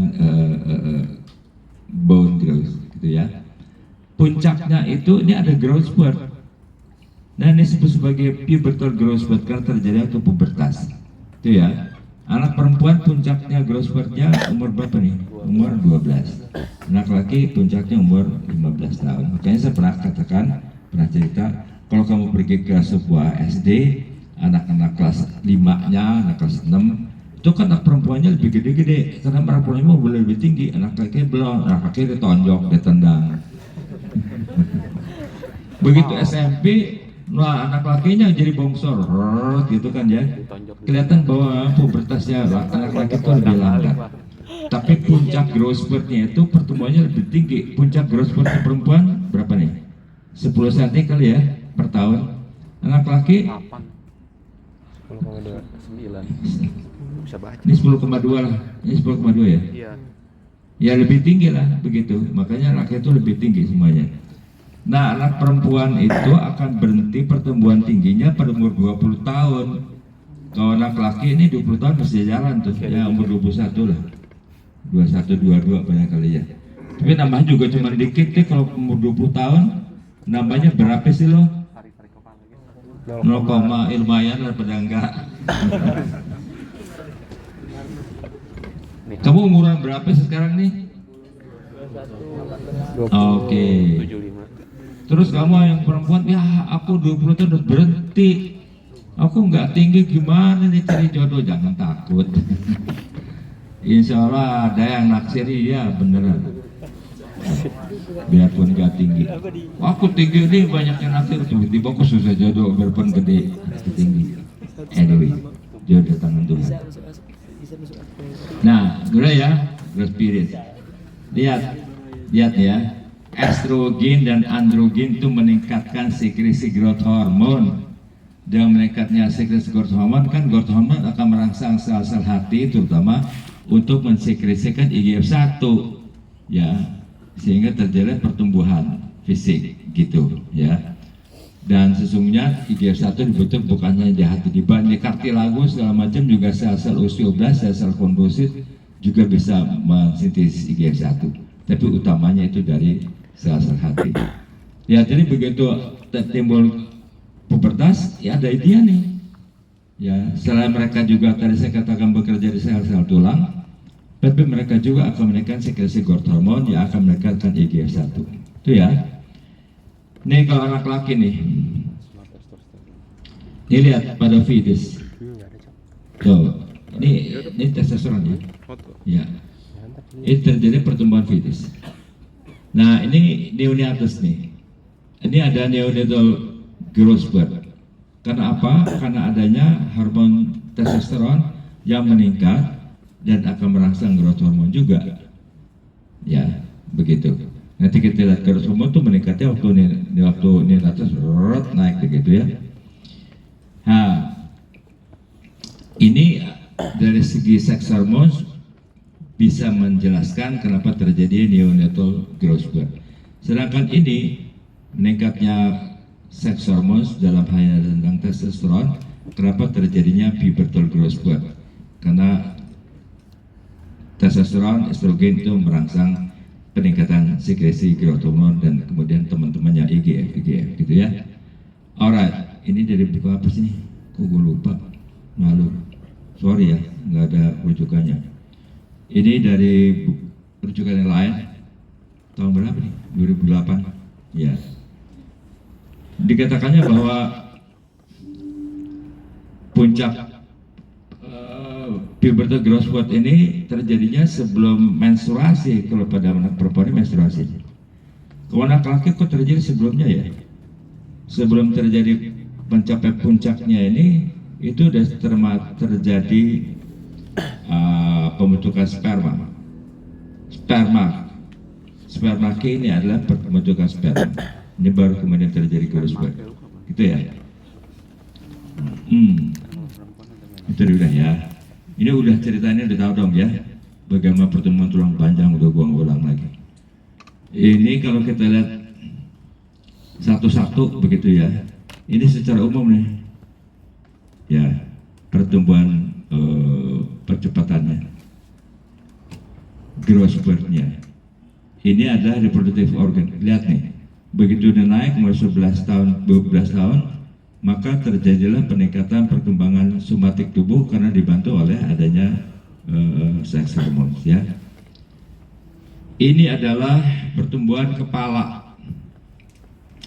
bone growth gitu ya. Puncaknya itu ini ada growth spurt. Nah ini disebut sebagai pubertal growth spurt karena terjadi waktu pubertas. Itu ya. Anak perempuan puncaknya growth spurtnya umur berapa nih? Umur 12. Anak laki puncaknya umur 15 tahun. Makanya saya pernah cerita, kalau kamu pergi ke sebuah SD, anak-anak kelas 5-nya, anak kelas 6, itu kan anak perempuannya lebih gede-gede, karena anak perempuannya boleh lebih tinggi, anak laki belum, anak laki ditonjok, ditendang. Begitu SMP, nah anak lakinya jadi bongsor, gitu kan ya. Kelihatan bahwa pubertasnya anak laki itu lebih lambat. Tapi puncak growth spurtnya itu pertumbuhannya lebih tinggi. Puncak growth spurt perempuan berapa nih? 10 cm kali ya per tahun. Anak laki 10,2. 9. Bisa baca. ini 10,2 lah. Ini 10,2 ya? Iya. Ya lebih tinggi lah begitu. Makanya laki itu lebih tinggi semuanya. Nah anak perempuan itu akan berhenti pertumbuhan tingginya pada umur 20 tahun. Kalau anak laki ini 20 tahun bisa jalan tuh, ya umur 21 lah, 21, 22 banyak kali ya. Tapi nambahnya juga cuma dikit nih, kalau umur 20 tahun, nambahnya berapa sih lo? 0, lumayan lah pada enggak. Kamu umuran berapa sih sekarang nih? Oke. 75. Terus kamu yang perempuan, ya aku 20 tahun udah berhenti. Aku nggak tinggi, gimana nih cari jodoh? Jangan takut. Insya Allah ada yang naksiri ya beneran. Biarpun nggak tinggi. Aku tinggi nih, banyak yang naksir. Tiba-tiba aku susah jodoh, biarpun gede, tinggi. Anyway, jodoh tangan Tuhan. Nah, udah ya, growth spirit. Lihat ya. Estrogen dan androgen itu meningkatkan sekresi growth hormone. dengan meningkatnya sekresi growth hormone, kan growth hormone akan merangsang sel-sel hati terutama untuk mensekresikan IGF-1 ya, sehingga terjadi pertumbuhan fisik gitu ya. Dan sesungguhnya IGF-1 dibentuk bukan hanya di hati, di kartilagus segala macam, juga sel-sel osteoblast, sel-sel konvolusit juga bisa mensintesis IGF-1, tapi utamanya itu dari sel-sel hati ya. Jadi begitu timbul pubertas ya, ada dia nih ya, selain mereka juga tadi saya katakan bekerja di sel-sel tulang, tapi mereka juga akan menaikkan sekresi growth hormone yang akan meningkatkan IGF-1 itu ya. Nih kalau anak laki nih, ini lihat pada fetus tuh, ini testosteron ya, ya, ini terjadi pertumbuhan fetus. Nah ini neonatus nih, ini ada neonatal growth spurt. Karena apa? Karena adanya hormon testosteron yang meningkat dan akan merangsang growth hormone juga. Ya, begitu. Nanti kita lihat growth hormone itu meningkatnya waktu neonatus naik begitu ya. Nah, ini dari segi seks hormone bisa menjelaskan kenapa terjadi neonatal growth spurt. Sedangkan ini meningkatnya seks hormones dalam hal tentang testosteron, kenapa terjadinya pubertal growth spurt? Karena testosteron, estrogen itu merangsang peningkatan sekresi growth hormone dan kemudian teman-temannya IGF gitu ya. Alright, ini dari buku apa sih nih? Kok gue lupa, malu. Sorry ya, nggak ada rujukannya. Ini dari rujukan yang lain, tahun berapa nih? 2008 ya. Dikatakannya bahwa puncak pubertal growth spurt ini terjadinya sebelum menstruasi. Kalau pada anak perempuan menstruasi, kalau anak laki kok terjadi sebelumnya ya? Sebelum terjadi mencapai puncaknya ini, itu sudah terjadi pembentukan sperma. Sperma ini adalah pembentukan sperma. Ini baru kemudian terjadi growth spurt, gitu ya. Itu udah ya. Ini udah ceritanya udah tahu dong ya, bagaimana pertemuan tulang panjang, udah gua ulang lagi. Ini kalau kita lihat satu-satu begitu ya. Ini secara umum nih, ya pertumbuhan percepatannya, growth spurtnya. Ini adalah reproductive organ. Lihat nih. Begitu udah naik umur 11 tahun, 12 tahun, maka terjadilah peningkatan perkembangan somatik tubuh karena dibantu oleh adanya seks hormone ya. Ini adalah pertumbuhan kepala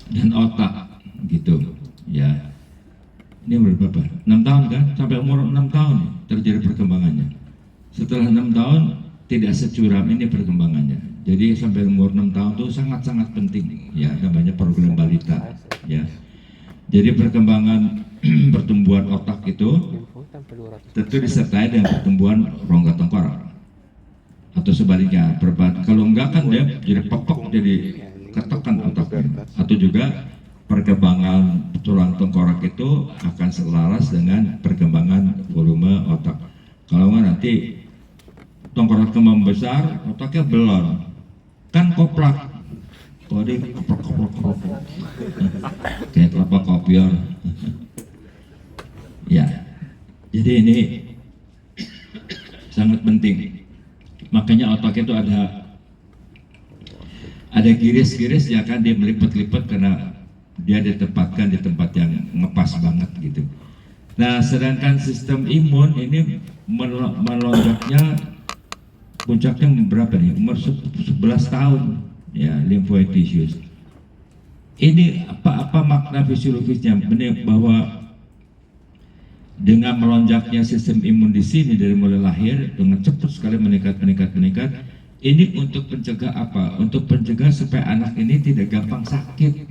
dan otak gitu ya. Ini umur berapa? 6 tahun kan? Sampai umur 6 tahun terjadi perkembangannya. Setelah 6 tahun tidak securam ini perkembangannya. Jadi sampai umur 6 tahun itu sangat-sangat penting ya, namanya program balita ya. Jadi perkembangan pertumbuhan otak itu tentu disertai dengan pertumbuhan rongga tengkorak atau sebaliknya. Kalau enggak kan dia jadi pekok, jadi ketekan otaknya. Atau juga perkembangan tulang tengkorak itu akan selaras dengan perkembangan volume otak. Kalau enggak nanti tengkorak kembang besar, otaknya belum. Kan koplak, kode koplak kayak kelapa kopior. Ya, jadi ini sangat penting. Makanya otak itu ada giris-giris ya kan, dia melipat-lipat karena dia ditempatkan di tempat yang ngepas banget gitu. Nah, sedangkan sistem imun ini melonjaknya. Puncaknya berapa nih? Umur 11 tahun ya, lymphoid tissues. Ini apa makna fisiologisnya? Benar bahwa dengan melonjaknya sistem imun di sini dari mulai lahir dengan cepat sekali meningkat. Ini untuk mencegah apa? Untuk mencegah supaya anak ini tidak gampang sakit.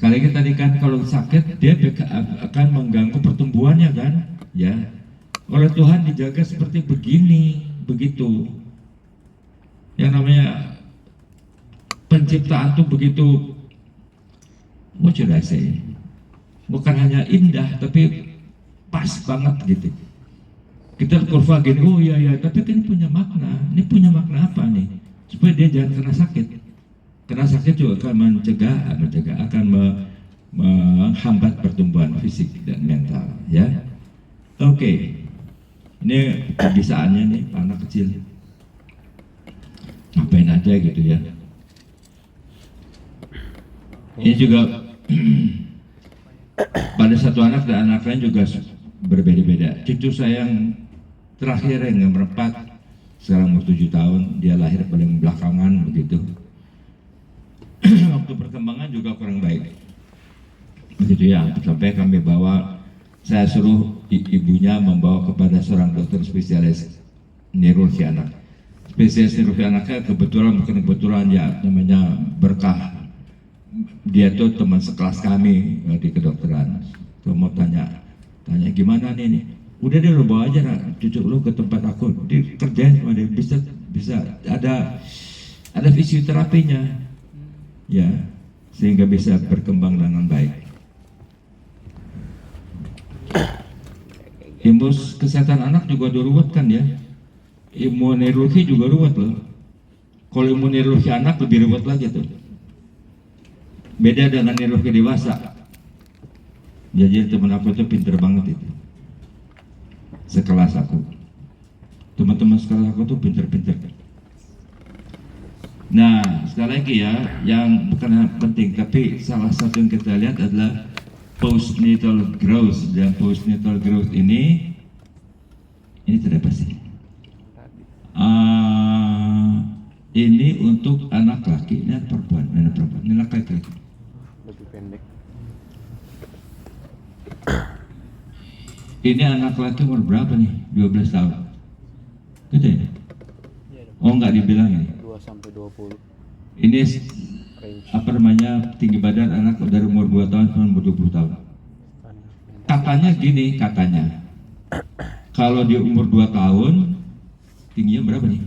Kali ini tadi kan kalau sakit dia akan mengganggu pertumbuhannya kan? Ya. Oleh Tuhan dijaga seperti begini. Begitu yang namanya penciptaan tuh begitu, what should I say, bukan hanya indah tapi pas banget gitu. Kita kurva gini, oh iya, tapi kan punya makna. Ini punya makna apa nih? Supaya dia jangan kena sakit. Kena sakit juga akan mencegah akan menghambat pertumbuhan fisik dan mental, ya. Oke. Ini kebiasaannya nih anak kecil. Ngapain aja gitu ya. Ini juga pada satu anak dan anak lain juga berbeda-beda. Cucu saya yang terakhir yang nomor 4 sekarang umur 7 tahun, dia lahir paling belakangan begitu. Waktu perkembangan juga kurang baik begitu ya, sampai kami bawa, saya suruh ibunya membawa kepada seorang dokter spesialis neurologi anak. Spesialis neurologi anaknya kebetulan ya namanya Berkah, dia tuh teman sekelas kami di kedokteran. Tuh mau tanya gimana nih, udah deh lo bawa aja cucu lo ke tempat aku, dikerjain sama dia, bisa ada fisioterapinya ya, sehingga bisa berkembang dengan baik. Ilmu kesehatan anak juga ruwet kan ya, ilmu neurologi juga ruwet loh. Kalau ilmu neurologi anak lebih ruwet lagi tuh, beda dengan neurologi dewasa. Jadi teman aku tuh pinter banget itu, sekelas aku, teman-teman sekelas aku tuh pinter-pinter. Nah sekali lagi ya, yang bukan penting tapi salah satu yang kita lihat adalah postnatal growth. Dan postnatal growth ini tidak pasti. Ini untuk anak laki, ini anak perempuan, ini laki-laki. Lebih pendek. Ini anak laki umur berapa nih? 12 tahun. Gitu ya? Oh enggak dibilang ini. 2 sampai 20. Ini Range. apa namanya, tinggi badan anak dari umur 2 tahun sampai umur 20 tahun. Katanya gini, kalau di umur 2 tahun tingginya berapa nih?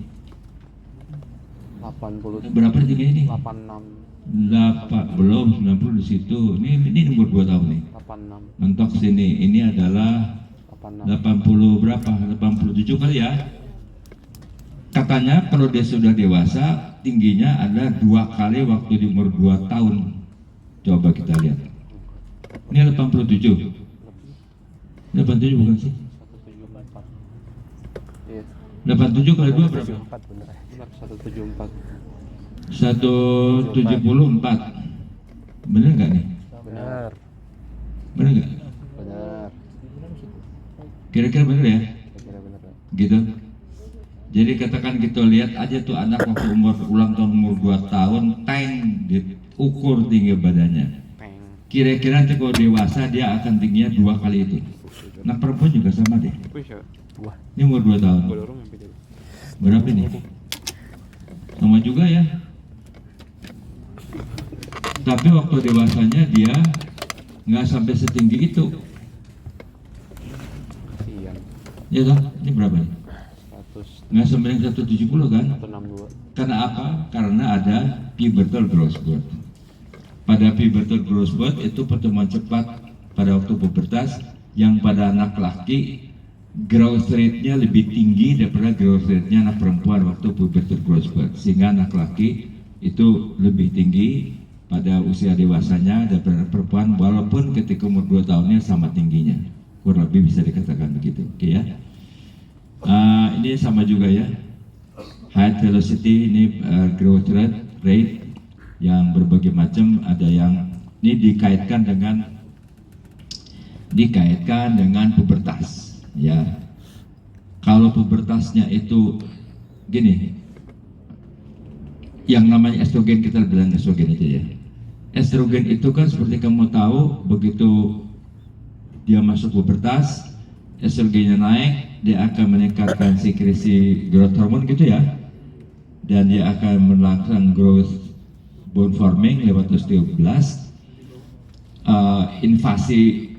80. Berapa tingginya nih? 86. Belum 90 di situ. Ini umur 2 tahun nih. 86. Mentok sini. Ini adalah 80 berapa? 87 kali ya. Katanya kalau dia sudah dewasa tingginya ada 2 kali waktu di umur 2 tahun. Coba kita lihat. Ini 87. 87 bukan sih? 174. Iya. 87 kali 2 berapa? 4 bener ya. Benar 174. 174. Bener nggak nih? Benar. Bener nggak? Benar. Kira-kira bener ya? Kira-kira benar. Gitu. Jadi katakan kita lihat aja tuh anak waktu ulang tahun umur 2 tahun, diukur tinggi badannya. Peng. Kira-kira nanti kalau dewasa dia akan tingginya 2 kali itu. Nah perempuan juga sama deh. Wih, ya. Wah, Ini umur 2 tahun. Gua dorong sampai jauh. Berapa nih? Sama juga ya. Tapi waktu dewasanya dia nggak sampai setinggi itu. Kasihan. Ya toh? Ini berapa nih? 100. Nggak sampai 170 kan? 162. Karena apa? Karena ada pubertal growth spurt. Pada pubertal growth spurt itu pertumbuhan cepat pada waktu pubertas, yang pada anak laki growth rate-nya lebih tinggi daripada growth rate-nya anak perempuan waktu pubertal growth spurt. Sehingga anak laki itu lebih tinggi pada usia dewasanya daripada anak perempuan, walaupun ketika umur 2 tahunnya sama tingginya. Kurang lebih bisa dikatakan begitu. Oke ya. Ini sama juga ya. Height velocity ini growth rate yang berbagai macam, ada yang ini dikaitkan dengan pubertas ya. Kalau pubertasnya itu gini, yang namanya estrogen, kita bilang estrogen aja ya. Estrogen itu kan seperti kamu tahu, begitu dia masuk pubertas, estrogennya naik, dia akan meningkatkan sekresi growth hormone gitu ya, dan dia akan melakukan growth bone forming lewat osteoblast, invasi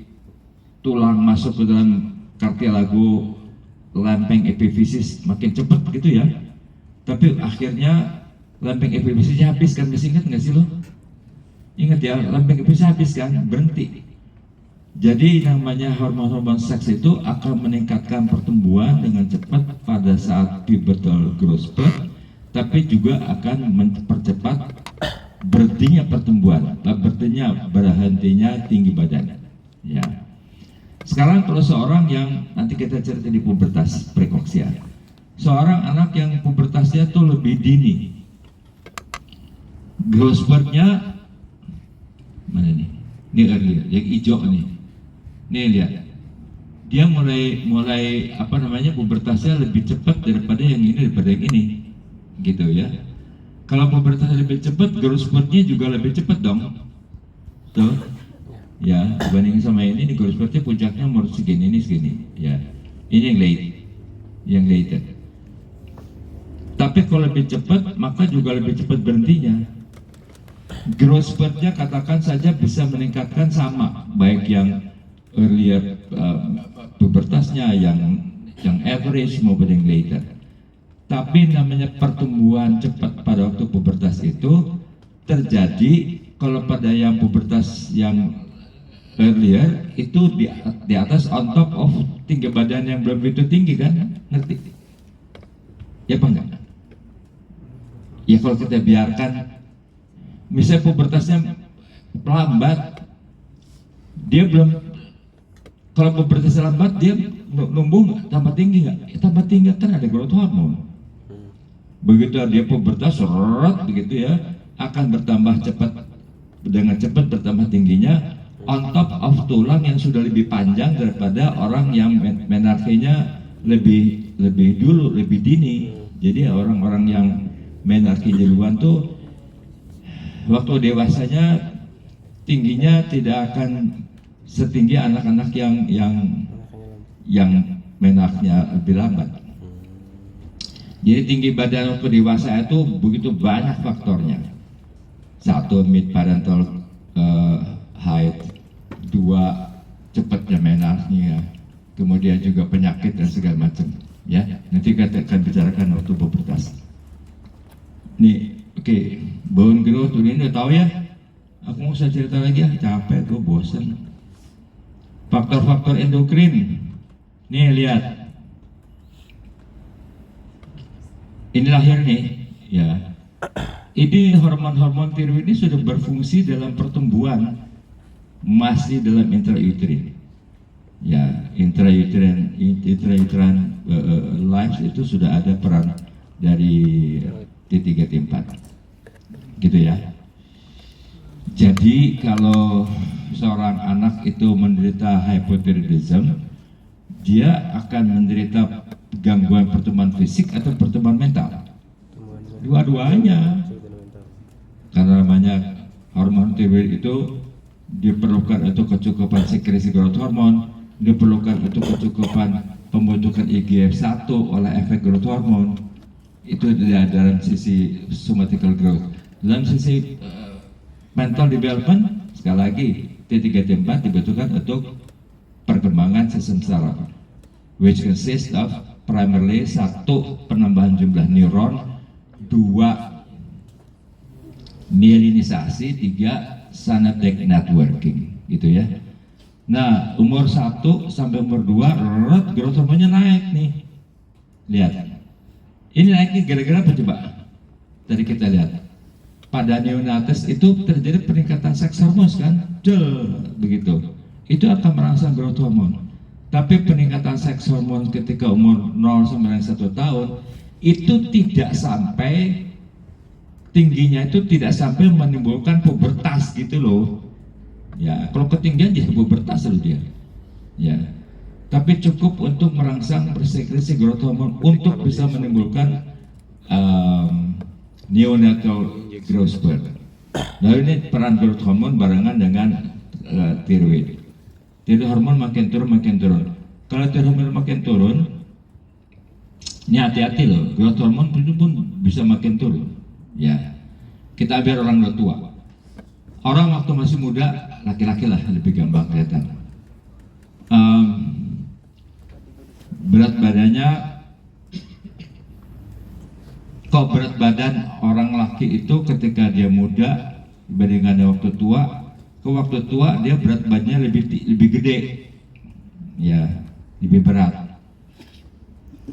tulang masuk ke dalam kartilago lempeng epifisis makin cepat gitu ya. Tapi akhirnya lempeng epifisisnya habis kan, masih ingat nggak sih lo? Ingat ya, lempeng epifisis habis kan, berhenti. Jadi namanya hormon-hormon seks itu akan meningkatkan pertumbuhan dengan cepat pada saat pubertal growth spurt, tapi juga akan mempercepat berhentinya pertumbuhan, berhentinya tinggi badan. Ya. Sekarang kalau seorang yang nanti kita cerita di pubertas prekoksia, seorang anak yang pubertasnya tuh lebih dini, growth spurtnya mana nih? Ini earlier, yang hijau nih. Nih lihat, dia mulai apa namanya pubertasnya lebih cepat daripada yang ini, gitu ya. Kalau pubertasnya lebih cepat, growth spurtnya juga lebih cepat dong, tuh. Ya, dibanding sama ini growth spurtnya puncaknya umur segini, ini segini, ya. Ini yang later. Tapi kalau lebih cepat, maka juga lebih cepat berhentinya. Growth spurtnya katakan saja bisa meningkatkan sama, baik yang earlier pubertasnya, yang average maupun yang later. Tapi namanya pertumbuhan cepat pada waktu pubertas itu terjadi kalau pada yang pubertas yang earlier itu di atas on top of tinggi badan yang belum begitu tinggi, kan? Ngerti? Ya apa enggak? Ya kalau kita biarkan misalnya pubertasnya lambat, dia belum, kalau pubertasnya lambat dia numbuh tambah tinggi nggak? Tambah tinggi, kan ada growth hormone. Begitu dia pubertas begitu ya, akan bertambah cepat, dengan cepat bertambah tingginya on top of tulang yang sudah lebih panjang daripada orang yang menarkinya lebih dulu, lebih dini. Jadi orang-orang yang menarki duluan tuh waktu dewasanya tingginya tidak akan setinggi anak-anak yang menarknya lebih lambat. Jadi tinggi badan waktu dewasa itu begitu banyak faktornya. Satu, mid parental height. Dua, cepatnya menarknya. Kemudian juga penyakit dan segala macam. Ya, nanti kita akan bicarakan waktu pubertas. Nih, oke, bone growth ini udah tahu ya. Aku mau saya cerita lagi ya, capek, gue bosan. Faktor-faktor endokrin. Nih lihat. Ini lahir nih, ya. Ini hormon-hormon tiroid ini sudah berfungsi dalam pertumbuhan, masih dalam intrauterin. Ya, intrauterin life itu sudah ada peran dari T3 T4. Gitu ya. Jadi kalau seorang anak itu menderita hypothyroidism, dia akan menderita gangguan pertumbuhan fisik atau pertumbuhan mental. Dua-duanya. Karena namanya hormon tiroid itu diperlukan untuk kecukupan sekresi growth hormone, diperlukan untuk kecukupan pembentukan IGF-1 oleh efek growth hormone. Itu dalam sisi somatical growth. Dalam sisi mental development, sekali lagi T3 T4 dibutuhkan untuk perkembangan sistem saraf, which consists of primarily 1, penambahan jumlah neuron, 2, myelinisasi, 3, synaptic networking, gitu ya. Nah, umur 1 sampai umur 2 growth hormonnya naik nih. Lihat. Ini naiknya gara-gara apa coba? Tadi kita lihat. Pada neonates itu terjadi peningkatan seks hormon kan? Begitu. Itu akan merangsang growth hormone. Tapi peningkatan seks hormon ketika umur 0 sampai 1 tahun itu tidak sampai tingginya, itu tidak sampai menimbulkan pubertas gitu loh. Ya, kalau ketinggian jadi pubertas loh dia. Ya. Tapi cukup untuk merangsang sekresi growth hormone untuk bisa menimbulkan neonatal growth spurt. Lalu ini peran growth hormone barengan dengan tiroid. Tiroid hormon makin turun. Kalau tiroid hormon makin turun, ini hati-hati loh, growth hormone itu pun bisa makin turun. Ya, kita ambil orang tua. Orang waktu masih muda, laki-laki lah lebih gampang kelihatan. Berat badannya, kok berat badan orang laki itu ketika dia muda dibandingkan waktu tua ke waktu tua dia berat badannya lebih gede, ya lebih berat.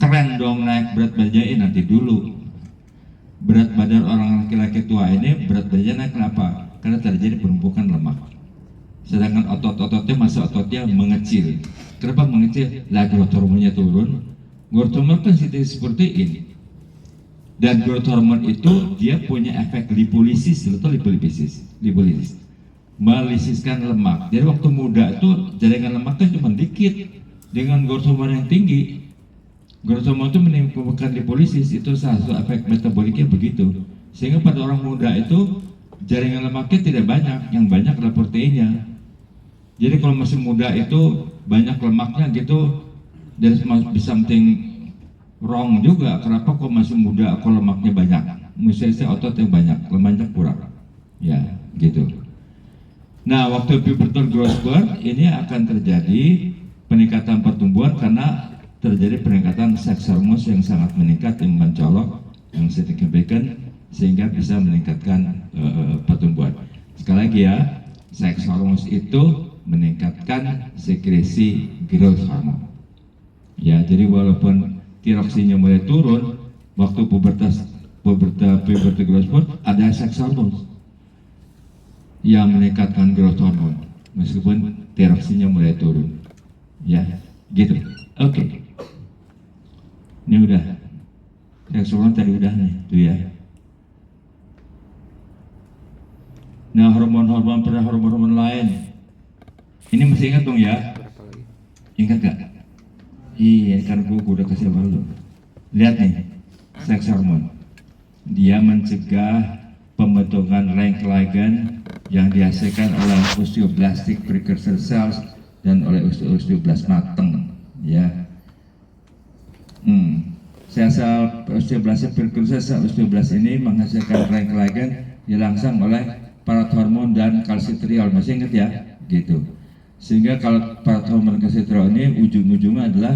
Keren dong naik berat badannya nanti dulu. Berat badan orang laki-laki tua ini berat badannya naik kenapa? Karena terjadi penumpukan lemak. Sedangkan otot-ototnya masa ototnya mengecil. Kenapa mengecil? Lah growth hormonnya turun. Growth hormon kan seperti ini. Dan growth hormone itu dia punya efek lipolisis, atau lipolisis, melisiskan lemak. Jadi waktu muda itu jaringan lemaknya cuma dikit. Dengan growth hormone yang tinggi, growth hormone itu menimbulkan lipolisis, itu salah satu efek metaboliknya begitu. Sehingga pada orang muda itu jaringan lemaknya tidak banyak, yang banyak adalah proteinnya. Jadi kalau masih muda itu banyak lemaknya gitu, there must be something wrong juga. Kenapa kok masih muda kok lemaknya banyak? Misalnya otot yang banyak, lemaknya kurang. Ya, gitu. Nah, waktu pubertal growth spurt ini akan terjadi peningkatan pertumbuhan karena terjadi peningkatan seks hormon yang sangat meningkat, yang mencolok, yang signifikan, sehingga bisa meningkatkan pertumbuhan. Sekali lagi ya, seks hormon itu meningkatkan sekresi growth hormone. Ya, jadi walaupun tiroksinya mulai turun waktu pubertal growth spurt, ada seks hormone yang meningkatkan growth hormone meskipun tiroksinya mulai turun. Ya, gitu. Oke. Ini udah. Seks hormone tadi udah nih, tuh ya. Nah, hormon-hormon pada hormon-hormon lain. Ini masih ingat dong ya? Ingat gak? Iya, kan gue udah kasih tahu. Lihat nih, seks hormon. Dia mencegah pembentukan rank ligand yang dihasilkan oleh osteoblastic precursor cells dan oleh osteoblast mateng. Ya. Sel-sel osteoblastic precursor cell osteoblast ini menghasilkan rank ligand dirangsang oleh parathormon dan kalsitriol. Masih ingat ya? Gitu. Sehingga kalau parathormon dan kalsitriol ini ujung-ujungnya adalah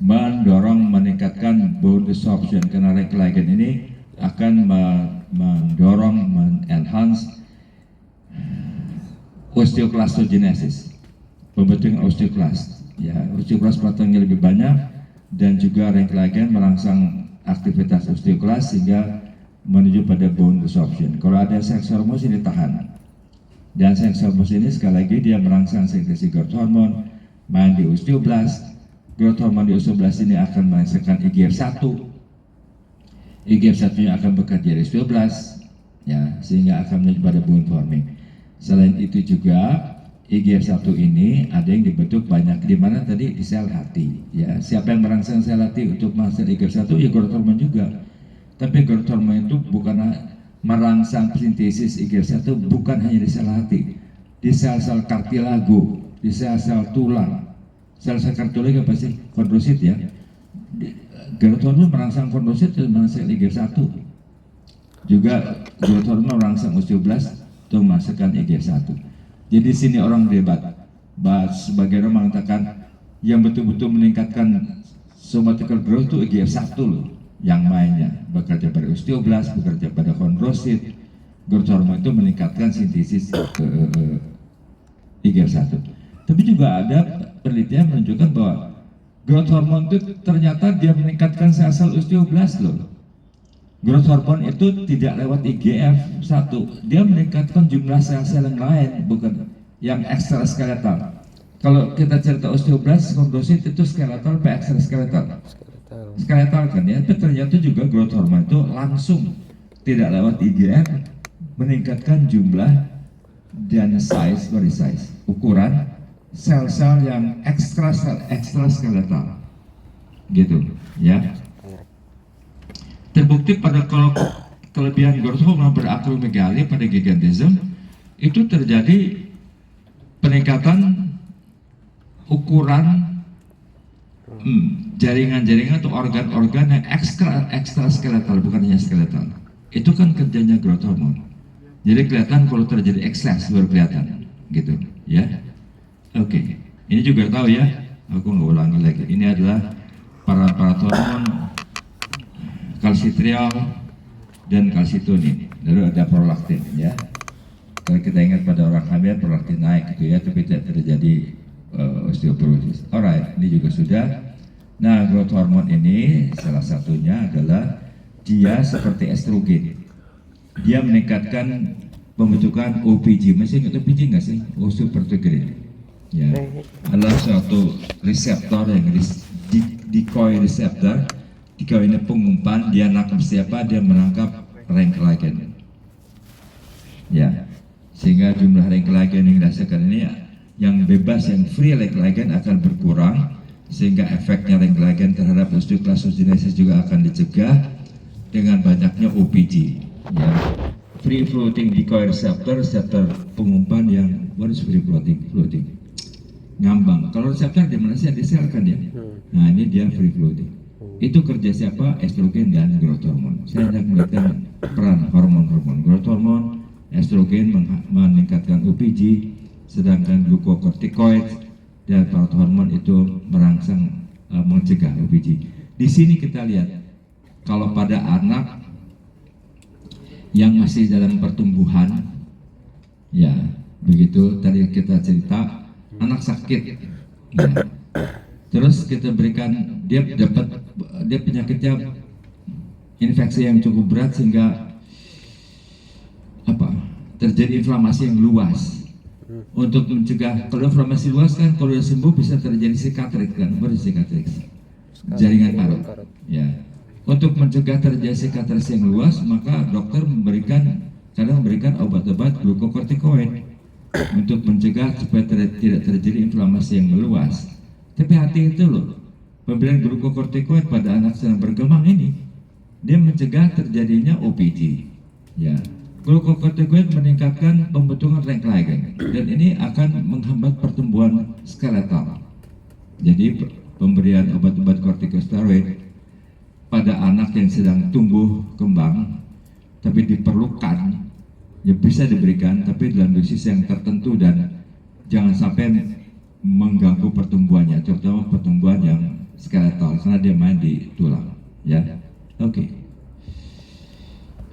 mendorong meningkatkan bone resorption, karena rank ligand ini akan mendorong menenhance osteoclastogenesis, pembentukan osteoclast. Ya, osteoclast matangnya lebih banyak dan juga rank ligand merangsang aktivitas osteoclast sehingga menuju pada bone resorption. Kalau ada seks hormon ini ditahan. Dan seks hormon ini sekali lagi dia merangsang sekresi growth hormone, main di osteoblast. Growth hormone di osteoblast ini akan menghasilkan IGF-1. IGF-1-nya akan bekerja di osteoblast, ya, sehingga akan menuju pada bone forming. Selain itu juga IGF-1 ini ada yang dibentuk banyak di mana tadi di sel hati. Ya, siapa yang merangsang sel hati untuk menghasilkan IGF-1? Ya growth hormone juga. Tapi growth hormone itu bukan merangsang sintesis IGF-1 bukan hanya di sel hati, di sel-sel kartilago, di sel-sel tulang. Sel-sel kartilago apa sih? Kondrosit ya. Growth hormone merangsang kondrosit dan merangsang IGF-1. Juga growth hormone merangsang osteoblast untuk menghasilkan IGF-1. Jadi sini orang debat. Sebagian orang mengatakan yang betul-betul meningkatkan somatical growth itu IGF-1 loh. Yang mainnya bekerja pada osteoblast, bekerja pada kondrosit. Growth hormone itu meningkatkan sintesis IGF-1. Tapi juga ada penelitian menunjukkan bahwa growth hormone itu ternyata dia meningkatkan sel-sel osteoblast loh. Growth hormone itu tidak lewat IGF-1, dia meningkatkan jumlah sel-sel yang lain, bukan yang ekstraskeletal. Kalau kita cerita osteoblast, kondrosit itu skeletal apa ekstraskeletal? Skeletal kan ya, tapi ternyata juga growth hormone itu langsung tidak lewat IGF meningkatkan jumlah dan size, ukuran sel-sel yang ekstraskeletal gitu ya. Terbukti pada kalau kelebihan growth hormone pada acromegaly, pada gigantism itu terjadi peningkatan ukuran jaringan-jaringan atau organ-organ yang ekstraskeletal, bukan hanya skeletal. Itu kan kerjanya growth hormone. Jadi kelihatan kalau terjadi excess baru kelihatan, gitu, ya. Oke, ini juga tahu ya. Aku nggak ulangi lagi. Ini adalah parathormon, kalsitriol, dan kalsitonin. Lalu ada prolaktin, ya. Kalau kita ingat pada orang hamil berarti naik gitu ya, tapi tidak terjadi osteoporosis. Alright, ini juga sudah. Nah, growth hormone ini salah satunya adalah dia seperti estrogen. Dia meningkatkan pembentukan OPG. Masih ingat OPG nggak sih? Osteoprotein. Ya, adalah suatu reseptor yang decoy reseptor. Decoy ini pengumpan, dia nangkap siapa, dia menangkap rank ligand. Ya, sehingga jumlah rank ligand yang dirasakan ini yang bebas, yang free rank ligand akan berkurang, sehingga efeknya rank ligand terhadap osteoclastogenesis juga akan dicegah dengan banyaknya OPG. Ya, free floating decoy receptor, reseptor pengumpan yang what is free floating, ngambang. Kalau reseptor di mana sih, di sel kan ya. Nah, ini dia free floating. Itu kerja siapa? Estrogen dan growth hormone. Saya hendak melihatkan peran hormon-hormon. Growth hormone, estrogen meningkatkan OPG, sedangkan glukokortikoid dan growth hormone itu merangsang mencegah OPG. Di sini kita lihat kalau pada anak yang masih dalam pertumbuhan, ya begitu tadi kita cerita, anak sakit, ya. Terus kita berikan, dia penyakitnya infeksi yang cukup berat sehingga terjadi inflamasi yang luas. Untuk mencegah, kalau inflamasi luas kan kalau sudah sembuh bisa terjadi sikatriks kan, sikatriks, jaringan parut. Ya, untuk mencegah terjadi sikatriks yang luas, maka dokter kadang memberikan obat-obat glukokortikoid untuk mencegah supaya tidak terjadi inflamasi yang meluas. Tapi hati itu loh, pemberian glukokortikoid pada anak sedang berkembang ini, dia mencegah terjadinya OPG. Ya, glukokortikoid meningkatkan pembentukan rank ligand dan ini akan menghambat pertumbuhan skeletal. Jadi pemberian obat-obat kortikosteroid pada anak yang sedang tumbuh kembang, tapi diperlukan, ya bisa diberikan, tapi dalam dosis yang tertentu dan jangan sampai mengganggu pertumbuhannya, terutama pertumbuhan yang skeletal karena dia main di tulang. Ya, oke.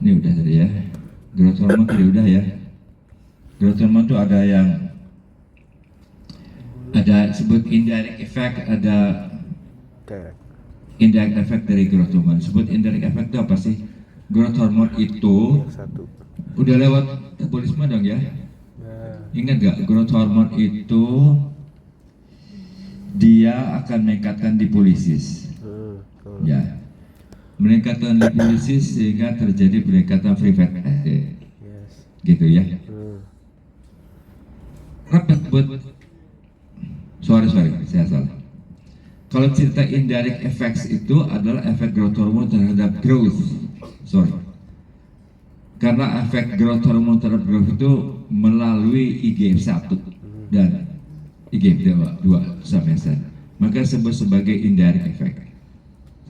Ini udah tadi ya. Growth hormone tadi udah ya. Growth hormone itu ada sebut indirect effect, ada indirect effect dari growth hormone. Sebut indirect effect itu apa sih? Growth hormone itu udah lewat metabolisme dong ya. Ingat gak, growth hormone itu dia akan meningkatkan lipolisis. Ya, meningkatkan lipolisis sehingga terjadi peningkatan free fat acid. Gitu ya. Sorry, saya salah. Kalau cerita indirect effects itu adalah efek growth hormone terhadap growth. Sorry. Karena efek growth hormone terhadap growth itu melalui IGF-1 dan IGF-2 sama sen. Maka disebut sebagai indirect effect.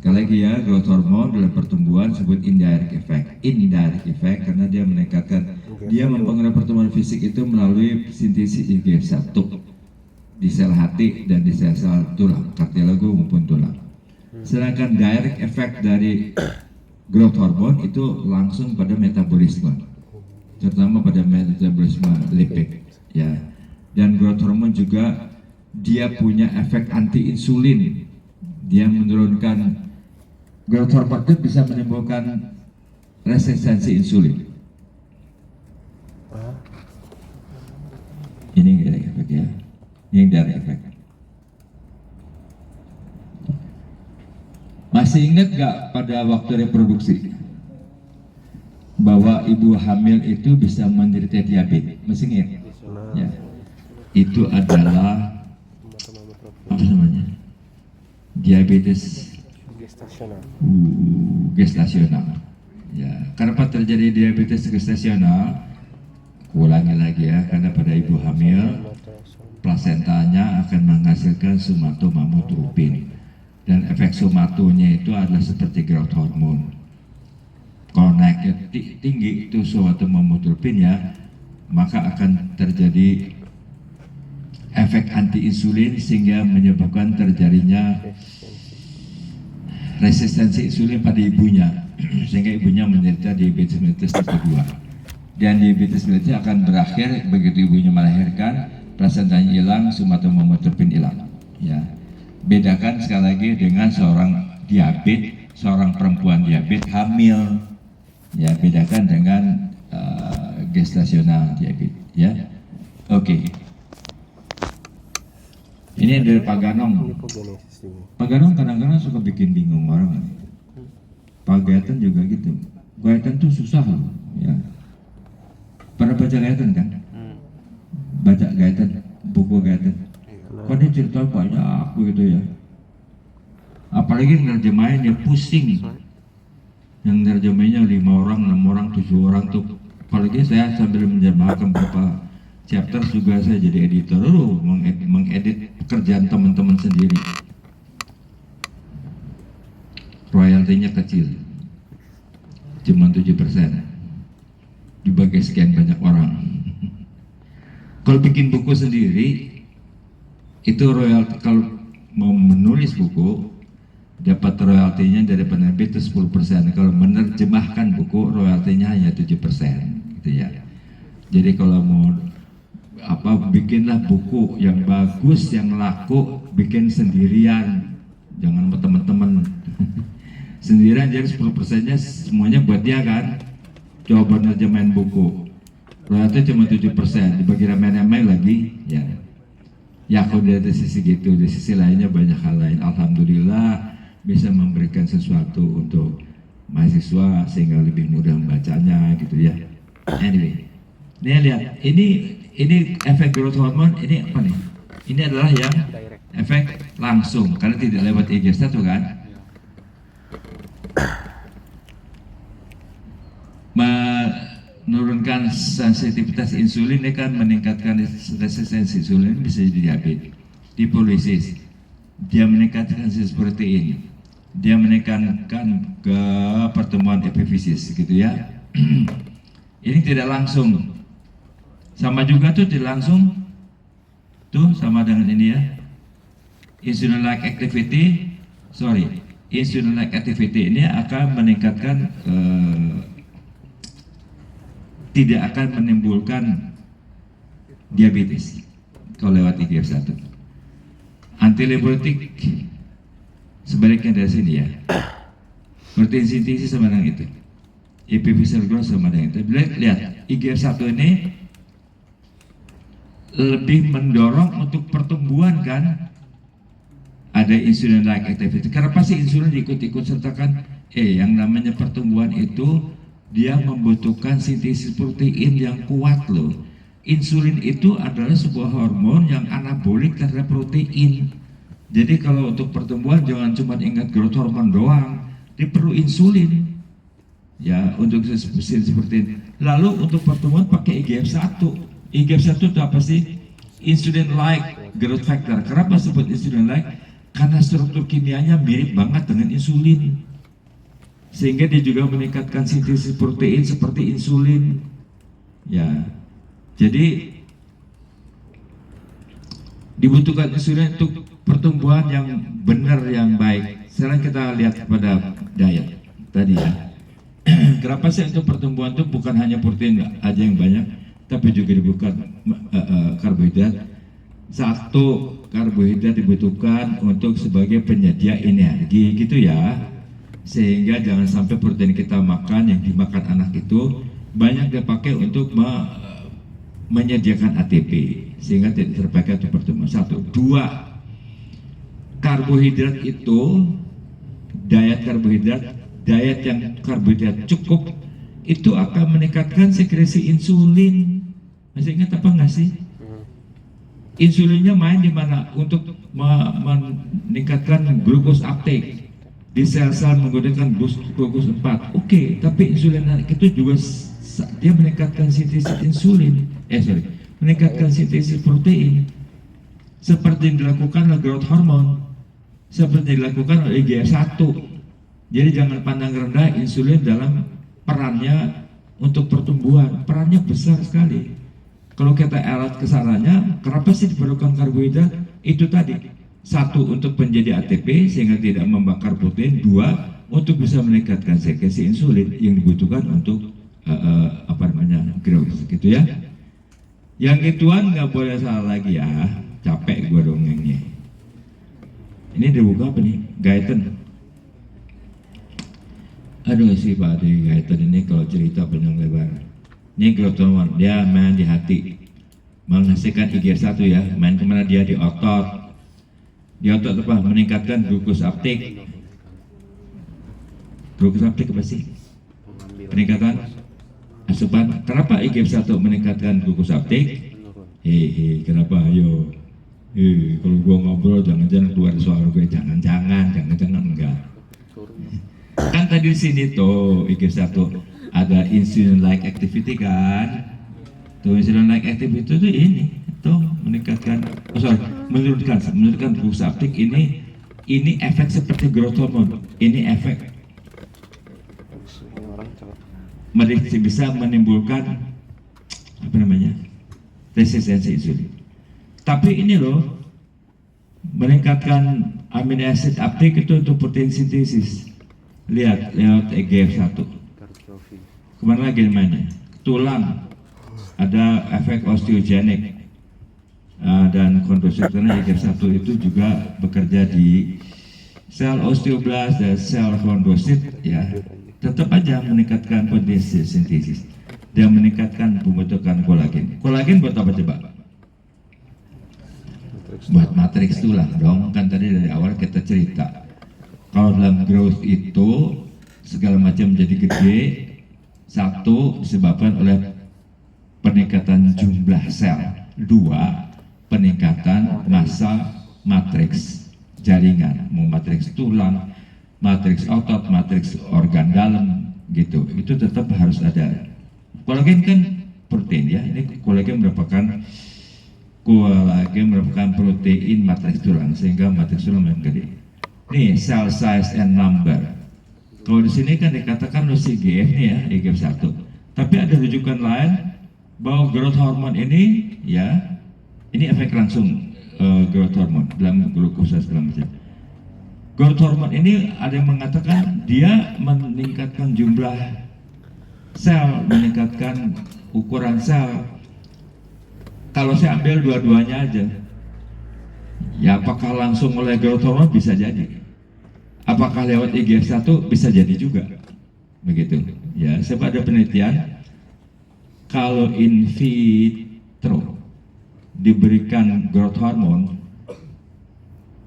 Sekali lagi ya, growth hormone dalam pertumbuhan disebut indirect effect. Indirect effect karena dia meningkatkan, dia mempengaruhi pertumbuhan fisik itu melalui sintesis IGF-1 di sel hati dan di sel-sel tulang, kartilago maupun tulang. Sedangkan direct effect dari growth hormone itu langsung pada metabolisme, terutama pada metabolisme lipid. Ya, dan growth hormone juga dia punya efek anti insulin. Dia menurunkan, growth hormone itu bisa menimbulkan resistensi insulin. Ini direct effect ya. Ini direct effect. Masih ingat gak pada waktu reproduksi bahwa ibu hamil itu bisa menderita diabetes? Masih ingat? Ya. Itu adalah apa namanya? Diabetes gestasional. Ya, kenapa terjadi diabetes gestasional? Ulangi lagi ya, karena pada ibu hamil plasentanya akan menghasilkan somatomamotropin dan efek somatonya itu adalah seperti growth hormone. Kalau naiknya tinggi itu somatomamotropin ya, maka akan terjadi efek anti insulin sehingga menyebabkan terjadinya resistensi insulin pada ibunya sehingga ibunya menderita diabetes mellitus tipe 2. Dan diabetes mellitus akan berakhir begitu ibunya melahirkan, plasentanya hilang, somatotropin hilang. Ya, bedakan sekali lagi dengan seorang diabetes, seorang perempuan diabetes hamil. Ya, bedakan dengan gestasional diabetes. Ya, oke. Ini dari Pak Ganong. Lipogenesis ini. Pak Ganong kadang-kadang suka bikin bingung orang. Pak Gaetan juga gitu. Gaetan tuh susah loh. Ya. Pernah baca Gaetan kan? Baca Gaetan, buku Gaetan. Kok dia cerita banyak begitu ya. Apalagi nerjemahin dia pusing. Yang nerjemahnya 5 orang, 6 orang, 7 orang tuh. Apalagi saya sambil menerjemahkan beberapa chapter juga saya jadi editor, mengedit pekerjaan teman-teman sendiri. Royaltinya kecil, cuma 7%, dibagi sekian banyak orang. Kalau bikin buku sendiri, itu royalti, kalau mau menulis buku, dapat royaltinya dari penerbit itu 10%. Kalau menerjemahkan buku, royaltinya hanya 7%, gitu ya. Jadi kalau mau bikinlah buku yang bagus, yang laku, bikin sendirian, jangan sama teman-teman. Sendirian, jadi 10%-nya semuanya buat dia kan. Coba nerjemahin buku, royalti cuma 7%, dibagi ramai-ramai lagi, ya. Ya kalau dari sisi gitu, di sisi lainnya banyak hal lain. Alhamdulillah bisa memberikan sesuatu untuk mahasiswa sehingga lebih mudah membacanya, gitu ya. Anyway, nih lihat, ini efek growth hormone, ini apa nih? Ini adalah yang efek langsung karena tidak lewat IGF-1 kan? Menurunkan sensitivitas insulin, ini kan meningkatkan resistensi insulin, bisa jadi diabetes. Lipolisis, dia meningkatkan sensitif protein, dia meningkatkan ke pertumbuhan epifisis, gitu ya. Ini tidak langsung. Sama juga tuh tidak langsung, tuh sama dengan ini ya. Insulin-like activity, insulin-like activity ini akan meningkatkan, tidak akan menimbulkan diabetes kalau lewat IGF-1. Antilipotik sebaliknya dari sini ya. Protein sintesis sama dengan itu. Epiphyseal growth sama dengan itu. Lihat, IGF-1 ini lebih mendorong untuk pertumbuhan kan. Ada insulin-like activity. Kenapa sih insulin ikut-ikut sertakan? Yang namanya pertumbuhan itu dia membutuhkan sintesis protein yang kuat loh. Insulin itu adalah sebuah hormon yang anabolik terhadap protein. Jadi kalau untuk pertumbuhan jangan cuma ingat growth hormone doang, dia perlu insulin. Ya, untuk sintesis protein. Lalu untuk pertumbuhan pakai IGF-1. IGF-1 itu apa sih? Insulin-like growth factor. Kenapa sebut insulin-like? Karena struktur kimianya mirip banget dengan insulin. Sehingga dia juga meningkatkan sintesis protein seperti insulin. Ya. Jadi dibutuhkan insulin untuk pertumbuhan yang benar, yang baik. Sekarang kita lihat kepada diet tadi ya. Kenapa sih untuk pertumbuhan itu bukan hanya protein aja yang banyak, tapi juga dibutuhkan karbohidrat. Satu, karbohidrat dibutuhkan untuk sebagai penyedia energi gitu ya. Sehingga jangan sampai protein kita makan, yang dimakan anak itu banyak dipakai untuk menyediakan ATP sehingga tidak terpakai untuk pertumbuhan. Satu. Dua, karbohidrat itu, diet yang karbohidrat cukup itu akan meningkatkan sekresi insulin. Masih ingat apa nggak sih? Insulinnya main di mana? Untuk meningkatkan glucose uptake di sel-sel menggunakan glucose 4. Oke, tapi insulin itu juga dia meningkatkan sintesis insulin. Meningkatkan sintesis protein. Seperti yang dilakukan oleh growth hormone, seperti yang dilakukan oleh IGF-1. Jadi jangan pandang rendah insulin dalam perannya untuk pertumbuhan. Perannya besar sekali. Kalau kita erat kesananya, kenapa sih diperlukan karbohidrat? Itu tadi, satu untuk menjadi ATP sehingga tidak membakar protein. Dua, untuk bisa meningkatkan sekresi insulin yang dibutuhkan untuk growth gitu ya. Yang gituan nggak boleh salah lagi ya, capek gua dongengnya. Ini dibuka apa nih? Guyton. Aduh si Pak Ade Guyton ini kalau cerita panjang lebar. Ini growth hormone, dia main di hati, menghasilkan IGF-1 ya, main kemana dia di otot. Di otot apa? Meningkatkan glucose uptake. Glucose uptake apa sih? Peningkatan asupan. Kenapa IGF-1 meningkatkan glucose uptake? Kenapa? Ayo. Kalau gua ngobrol jangan-jangan keluar suara gue, jangan-jangan enggak. Kan tadi di sini tuh IGF-1 ada insulin-like activity kan? Tuh insulin-like activity itu ini tuh meningkatkan, menurunkan glucose uptake. Ini efek seperti growth hormone. Ini efek bisa menimbulkan apa namanya? Resistensi insulin. Tapi ini loh, meningkatkan amino acid uptake itu untuk protein sintesis. Lihat lewat IGF-1. Kemana lagi mainnya? Tulang, ada efek osteogenik dan kondrosit, karena IGF-1 itu juga bekerja di sel osteoblast dan sel kondrosit ya. Tetap aja meningkatkan protein sintesis dan meningkatkan pembentukan kolagen. Kolagen buat apa coba? Buat matriks tulang dong, kan tadi dari awal kita cerita kalau dalam growth itu segala macam jadi gede. Satu, disebabkan oleh peningkatan jumlah sel. Dua, peningkatan massa matriks jaringan, mau matriks tulang, matriks otot, matriks organ dalam gitu. Itu tetap harus ada. Kolagen kan protein ya, ini kolagen merupakan protein matriks tulang, sehingga matriks tulang yang gede. Nih cell size and number. Kalau di sini kan dikatakan CGF nih ya, IGF-1. Tapi ada rujukan lain bahwa growth hormone ini ya, ini efek langsung growth hormone dalam glukosa segala macam. Growth hormone ini ada yang mengatakan dia meningkatkan jumlah sel, meningkatkan ukuran sel. Kalau saya ambil dua-duanya aja, ya apakah langsung oleh growth hormone? Bisa jadi. Apakah lewat IGF-1? Bisa jadi juga. Begitu. Ya, sebab ada penelitian, kalau in vitro diberikan growth hormone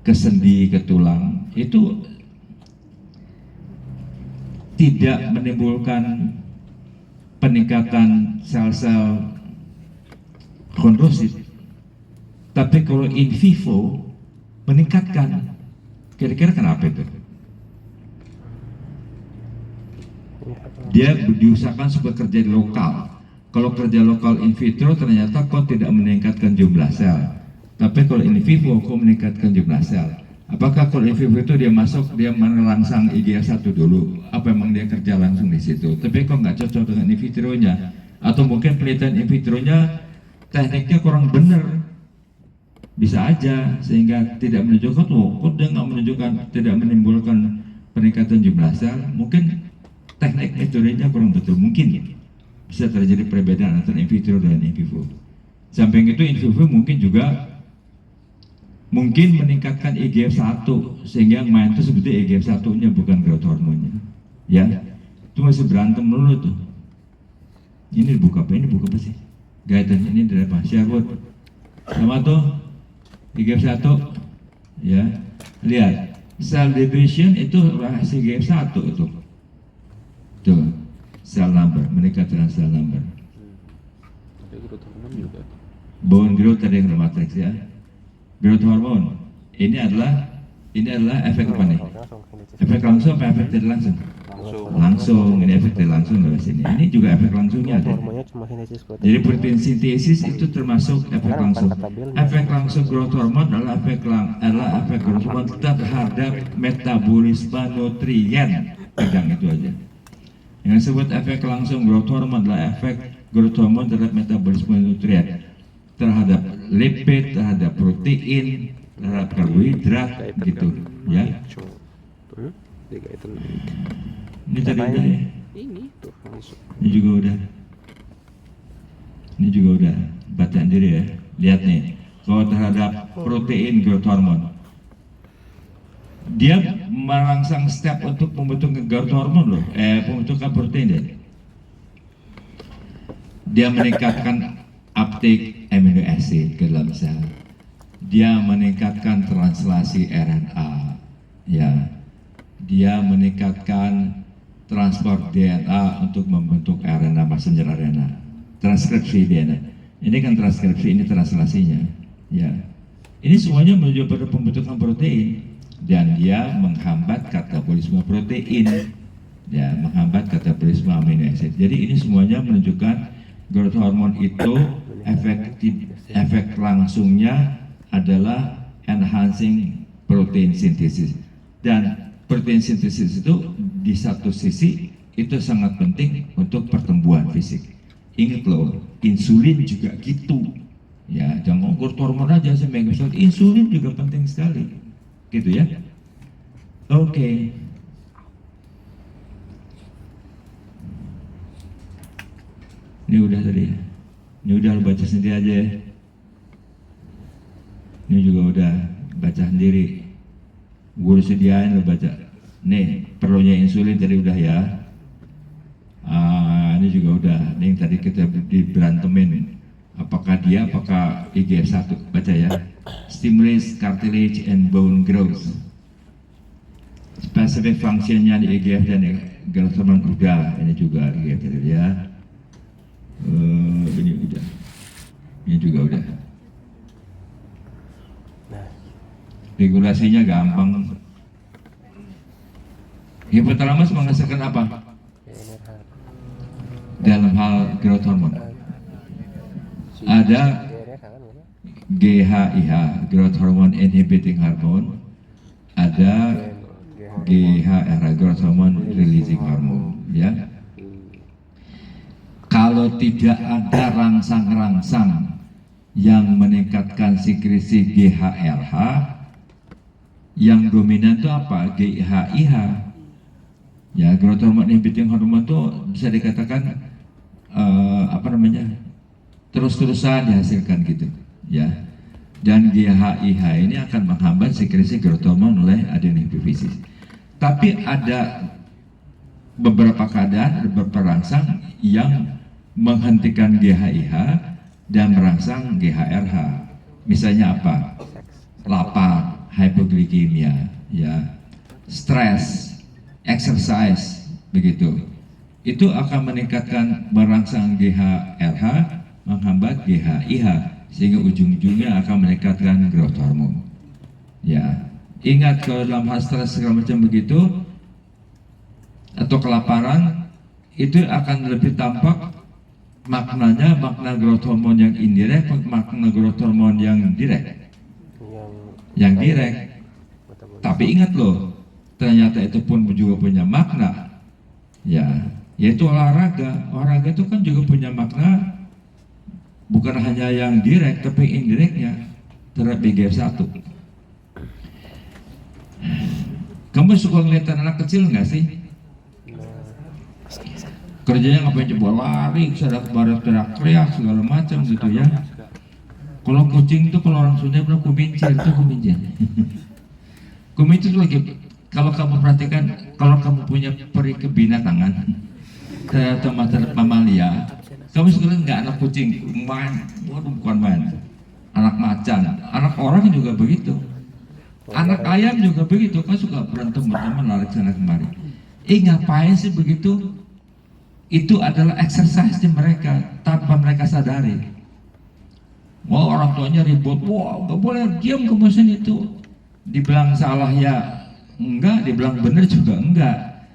ke sendi, ke tulang, itu tidak menimbulkan peningkatan sel-sel kondrosit, tapi kalau in vivo meningkatkan. Kira-kira kenapa itu? Dia diusahakan supaya kerja di lokal. Kalau kerja lokal in vitro ternyata kok tidak meningkatkan jumlah sel, tapi kalau in vivo kok meningkatkan jumlah sel. Apakah kalau in vivo itu dia masuk, dia merangsang IGF-1 dulu? Apa emang dia kerja langsung di situ? Tapi kok nggak cocok dengan in vitronya? Atau mungkin penelitian in vitronya tekniknya kurang benar, bisa aja sehingga tidak menunjukkan kok dia nggak menunjukkan, tidak menimbulkan peningkatan jumlah sel. Mungkin teknik metodenya kurang betul, mungkin bisa terjadi perbedaan antara in vitro dan in vivo. Samping itu in vivo mungkin juga meningkatkan IGF-1 sehingga yang main itu sebetulnya IGF-1-nya bukan growth hormone-nya. Ya, itu masih berantem dulu tuh. Ini dibuka apa? Ini buka apa sih? Guyton ini dari apa? Sherwood. Sama tuh IGF-1. Ya, lihat cell division itu rahasia IGF-1 itu. Tuh, cell number, meningkatkan cell number. Ada growth hormone juga. Bone growth tadi yang matriks ya. Growth hormone ini adalah efek apa nih? Efek langsung apa efek tidak langsung? Langsung, ini efek tidak langsung dari sini. Ini juga efek langsungnya ada. Jadi protein sintesis itu termasuk efek langsung. Efek langsung growth hormone adalah efek growth hormone terhadap metabolisme nutrien. Pegang itu aja. Yang disebut efek langsung growth hormone adalah efek growth hormone terhadap metabolisme nutrien, terhadap lipid, terhadap protein, terhadap karbohidrat gitu ya. Ini tadi udah ya. Ini tuh Ini juga udah. Ini juga udah. Bacaan diri ya. Lihat nih. Kalau terhadap protein growth hormone, dia merangsang step untuk pembentukan growth hormone loh. Pembentukan protein deh. Dia meningkatkan uptake amino acid ke dalam sel. Dia meningkatkan translasi RNA, ya. Dia meningkatkan transport DNA untuk membentuk RNA, messenger RNA, transkripsi DNA. Ini kan transkripsi, ini translasinya, ya. Ini semuanya menuju pada pembentukan protein dan dia menghambat katabolisme protein, ya, menghambat katabolisme amino acid. Jadi ini semuanya menunjukkan growth hormone itu efek langsungnya adalah enhancing protein synthesis, dan protein synthesis itu di satu sisi itu sangat penting untuk pertumbuhan fisik. Ingat loh, insulin juga gitu, ya. Jangan growth hormone aja sampai insulin juga penting sekali, gitu ya. Oke. Ini udah tadi, ini udah lo baca sendiri aja ya. Ini juga udah baca sendiri. Gue sediain lo baca. Nih perlunya insulin tadi udah ya. Ini juga udah. Nih yang tadi kita diberantemin. Apakah dia, apakah IGF-1? Baca ya. Stimulates cartilage and bone growth. Specific functionnya di IGF dan growth hormone udah. Ini juga IGF tadi ya. Ini udah. Ini juga udah. Regulasinya gampang. Hipotalamus menghasilkan apa? Dalam hal growth hormone ada GHIH, growth hormone inhibiting hormone, ada GHR, growth hormone releasing hormone, ya. Kalau tidak ada rangsang-rangsang yang meningkatkan sekresi GHRH, yang dominan itu apa? GHIH. Ya, growth hormone inhibiting hormone itu bisa dikatakan terus-terusan dihasilkan gitu, ya. Dan GHIH ini akan menghambat sekresi growth hormone oleh adenin hipofisis. Tapi ada beberapa keadaan, beberapa rangsang yang menghentikan GHIH dan merangsang GHRH. Misalnya apa? Lapar, hypoglikemia, ya, stres, exercise, begitu. Itu akan meningkatkan merangsang GHRH, menghambat GHIH, sehingga ujung-ujungnya akan meningkatkan growth hormone. Ya, ingat kalau dalam hal stres segala macam begitu atau kelaparan, itu akan lebih tampak maknanya, makna growth hormone yang indirect, makna growth hormone yang direct. Yang direct. Tapi ingat loh, ternyata itu pun juga punya makna, ya, yaitu olahraga. Olahraga itu kan juga punya makna, bukan hanya yang direct tapi indirectnya terhadap IGF-1. Kamu suka ngeliat anak kecil nggak sih? Kerjanya ngapain, coba lari, sadar barat teriak-teriak segala macam gitu ya. Kalau kucing tuh, kalau orang Sunda bilang kumincir, itu kumincir. Kumincir itu lagi, kalau kamu perhatikan, kalau kamu punya peri kebinatangan atau mamalia, kamu sekarang nggak anak kucing main, waduh bukan main, anak macan, anak orang juga begitu, anak ayam juga begitu, kan suka berantem lari sana kemari. Ngapain sih begitu? Itu adalah exercise mereka tanpa mereka sadari. Wah, orang tuanya ribut, wah nggak boleh diam kamu sini itu. Dibilang salah ya enggak, dibilang benar juga enggak.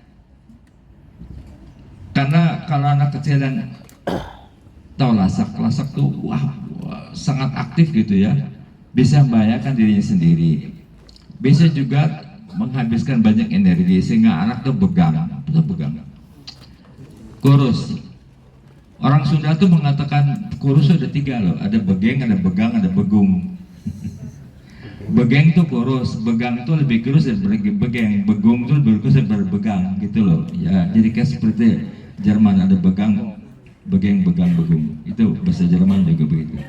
Karena kalau anak kecil dan tahu lasak tuh wah, sangat aktif gitu ya, bisa membahayakan dirinya sendiri, bisa juga menghabiskan banyak energi sehingga anak tuh begang, kurus. Orang Sunda tuh mengatakan kurus ada 3 loh, ada begeng, ada begang, ada begung. Begeng tuh kurus, begang tuh lebih kurus daripada begeng, begung tuh lebih kurus daripada begang gitu loh. Ya, jadi kayak seperti Jerman ada begang, begung. Itu bahasa Jerman juga begitu.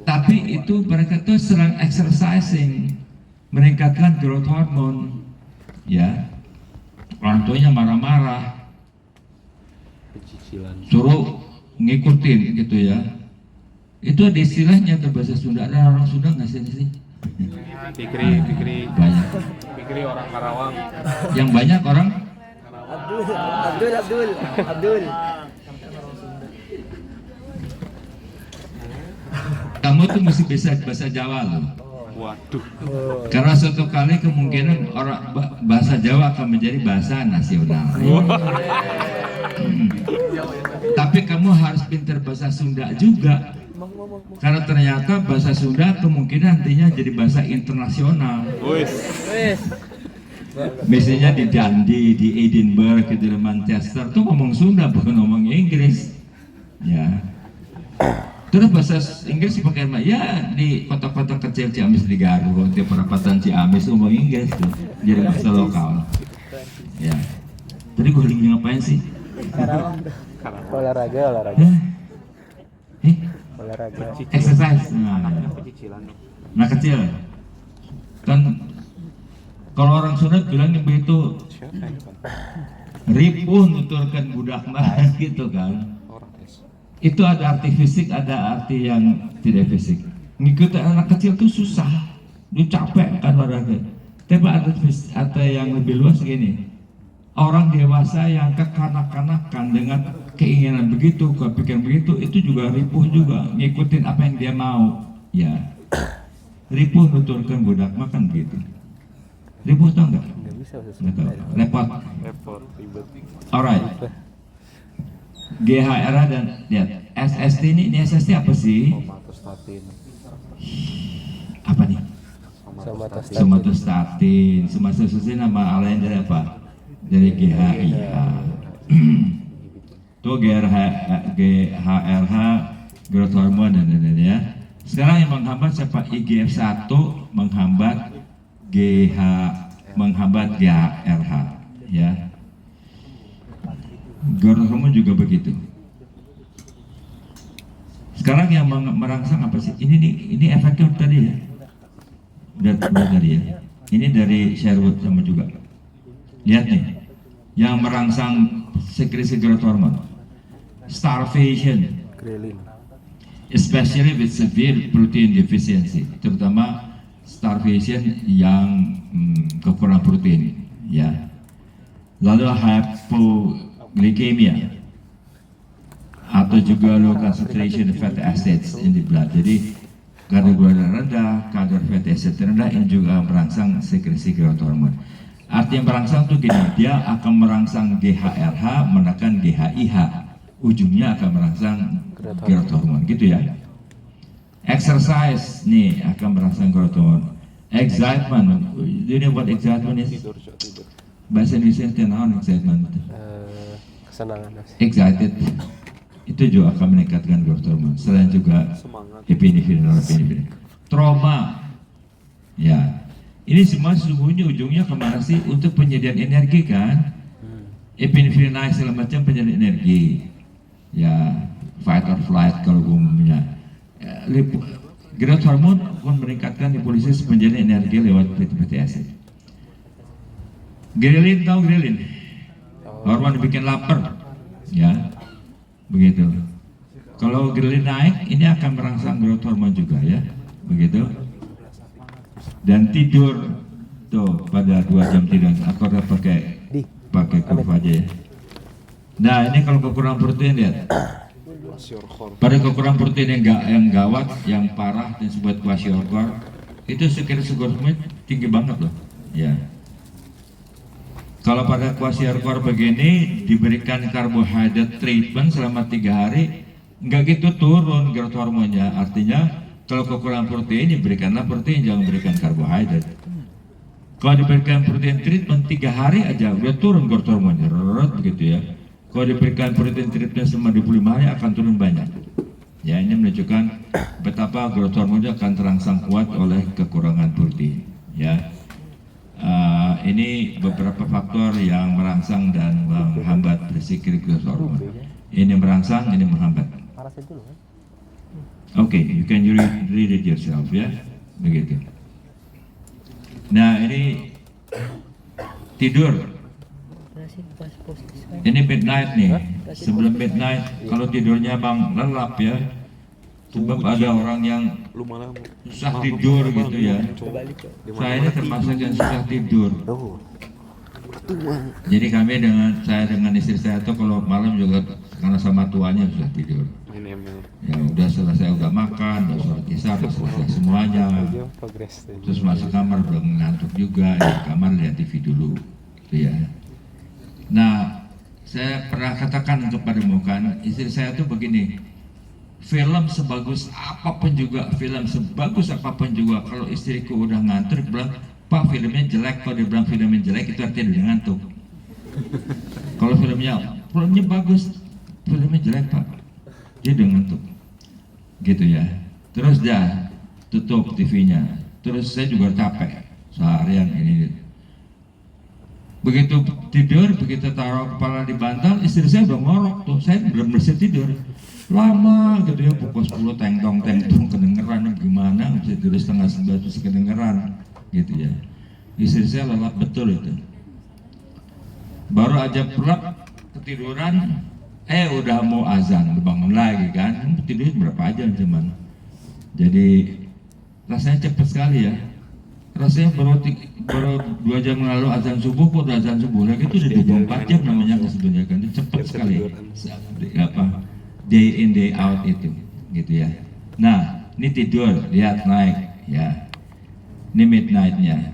Tapi itu mereka tuh sedang exercising, meningkatkan growth hormone, ya. Orang tuanya marah-marah, Pecicilan. suruh ngikutin gitu ya. Itu ada istilahnya tuh bahasa Sunda. Ada orang Sunda nggak sih? Pikri Banyak. Pikri orang Karawang. Yang banyak orang Abdul. kamu tuh mesti bisa bahasa Jawa loh. Waduh. Karena suatu kali kemungkinan orang bahasa Jawa akan menjadi bahasa nasional. Tapi kamu harus pintar bahasa Sunda juga. Karena ternyata bahasa Sunda kemungkinan nantinya jadi bahasa internasional. Wis. Misalnya di Dundee, di Edinburgh, di Manchester tuh ngomong Sunda bukan ngomong Inggris. Ya. Terus bahasa Inggris dipakai ya di kota-kota kecil Ciamis di Garut, di perapatan Ciamis ngomong Inggris tuh, jadi bahasa lokal. Ya. Tadi gue lagi ngapain sih? Olahraga. Olahraga. Exercise. Pecicilan. Nah kecil. Kan kalau orang Sunda bilangnya begitu ripuh nuturkan budak mah gitu kan. Itu ada arti fisik, ada arti yang tidak fisik. Ngikutin anak kecil tuh susah, dia capek kan olahraga. Tapi ada yang lebih luas gini. Orang dewasa yang kekanak-kanakan dengan keinginan begitu, kepikiran begitu, itu juga ripuh juga, ngikutin apa yang dia mau. Ya, ripuh nuturkan budak makan begitu. Ripuh tau nggak? Nggak bisa. Nggak tahu. Repot. Ribet. Alright. GHR dan lihat SST ini SST apa sih? Somatostatin. Apa nih? Somatostatin. Somatostatin nama lain dari apa? Dari GHIH. Tuh GHRH growth hormone dan ya. Sekarang yang menghambat siapa? IGF-1 menghambat GHRH ya. Growth hormone juga begitu. Sekarang yang merangsang apa sih? Ini efeknya tadi ya. Dari ya. Ini dari Sherwood sama juga. Lihat nih, yang merangsang sekresi growth hormone. Starvation, Ghrelin. especially with severe protein deficiency, terutama starvation yang kekurangan protein, ya. Lalu hypoglycemia atau juga low concentration fatty acids in the blood. Jadi kadar gula darah rendah, kadar fatty acid rendah ini juga merangsang sekresi growth hormone. Artinya merangsang tuh gini, dia akan merangsang GHRH menekan GHIH, ujungnya akan merangsang growth hormone, gitu ya. Exercise nih akan merangsang growth hormone. Excitement, do you know what excitement is? Tidur. Bahasa Indonesia tenang excitement. Kesenangan. Excited itu juga akan meningkatkan growth hormone. Selain juga Semangat. epinefrin. Trauma, ya. Ini semua sesungguhnya ujungnya kemana sih? Untuk penyediaan energi kan? Epinefrin naik segala macam penyediaan energi. Ya, fight or flight kalau umumnya. Growth hormone akan meningkatkan hipolisis penyediaan energi lewat fatty acid. Ghrelin, tahu ghrelin? Hormon bikin lapar, ya, begitu. Kalau ghrelin naik, ini akan merangsang growth hormone juga ya, begitu. Dan tidur tuh pada 2 jam tidur, aku udah pakai kurva aja ya. Nah ini kalau kekurangan protein lihat. Pada kekurangan protein yang gawat, yang parah dan sebuah kwashiorkor, itu sekresi growth hormone tinggi banget loh, ya. Kalau pada kwashiorkor begini diberikan karbohidrat treatment selama 3 hari, nggak gitu turun growth hormonnya. Artinya kalau kekurangan protein diberikanlah protein, jangan berikan karbohidrat. Kalau diberikan protein treatment 3 hari aja udah turun growth hormonnya, begitu ya. Kalau diberikan protein treatment selama 25 hari akan turun banyak. Ya, ini menunjukkan betapa growth hormonnya akan terangsang kuat oleh kekurangan protein. Ya. Ini beberapa faktor yang merangsang dan menghambat sekretasi growth hormone. Ini merangsang, ini menghambat. Parasit dulu kan. Oke, you can read it yourself ya, begitu. Nah ini tidur. Ini midnight nih. Sebelum midnight, kalau tidurnya bang lelap ya. Sebab ada orang yang Lu malah susah tidur gitu ya. Saya ini termasuk yang susah tidur. Jadi saya dengan istri saya tuh kalau malam juga karena sama tuanya susah tidur. main ML. Ya udah selesai, udah makan, udah sholat isya, udah selesai semuanya. Progres. Terus masuk kamar udah ngantuk juga, di kamar lihat TV dulu, gitu ya. Nah, saya pernah katakan kepadamu kan, istri saya tuh begini, film sebagus apapun juga, film sebagus apapun juga, kalau istriku udah ngantuk, bilang, Pak filmnya jelek, kalau dia bilang filmnya jelek itu artinya dia ngantuk. Kalau filmnya bagus, filmnya jelek Pak, dia udah ngantuk, gitu ya. Terus dah tutup TV-nya, terus saya juga capek seharian ini. Begitu tidur, begitu taruh kepala di bantal, istri saya udah ngorok tuh, saya belum bisa tidur. Lama gitu ya, pukul 10 teng-tong kedengeran gimana, bisa tidur setengah 11 terus kedengeran gitu ya. Istri saya lelap betul itu. Baru aja pelak ketiduran, udah mau azan, bangun lagi kan, tidur berapa jam cuman. Jadi rasanya cepat sekali ya. Rasanya baru 2 jam lalu azan subuh, kok udah azan subuh lagi itu udah 24 jam namanya sebenarnya kan, itu cepat sekali. Day in day out itu, gitu ya. Nah, ini tidur, lihat naik, ya. Ini midnight-nya.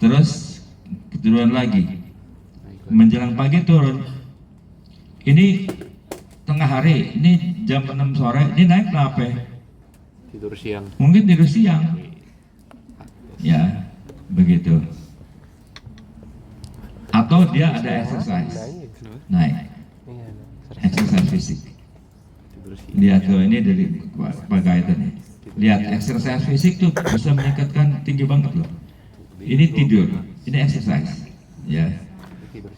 Terus ketiduran lagi, menjelang pagi turun. Ini tengah hari, ini jam 6 sore, ini naik kenapa? Tidur siang. Mungkin tidur siang. Ya, begitu. Atau dia ada exercise, naik, exercise fisik. Lihat tuh, ini dari Pak Gaitan nih. Lihat, exercise fisik tuh bisa meningkatkan tinggi banget loh. Ini tidur, ini exercise, ya. Tidur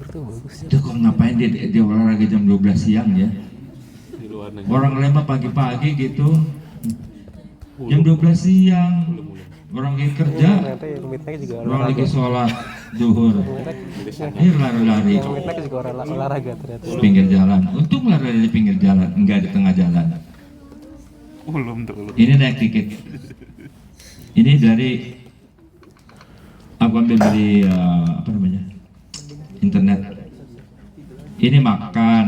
tuh bagus. Itu kok ngapain dia olahraga jam 12 siang ya? Di luar negeri. Orang lema pagi-pagi gitu, jam 12 siang. Orang lagi kerja, orang lagi sholat zuhur, ini lari-lari juga olahraga ternyata. pinggir jalan. Untung lari di pinggir jalan, enggak di tengah jalan. Belum. Ini naik dikit. Ini dari aku ambil dari apa namanya, internet. Ini makan,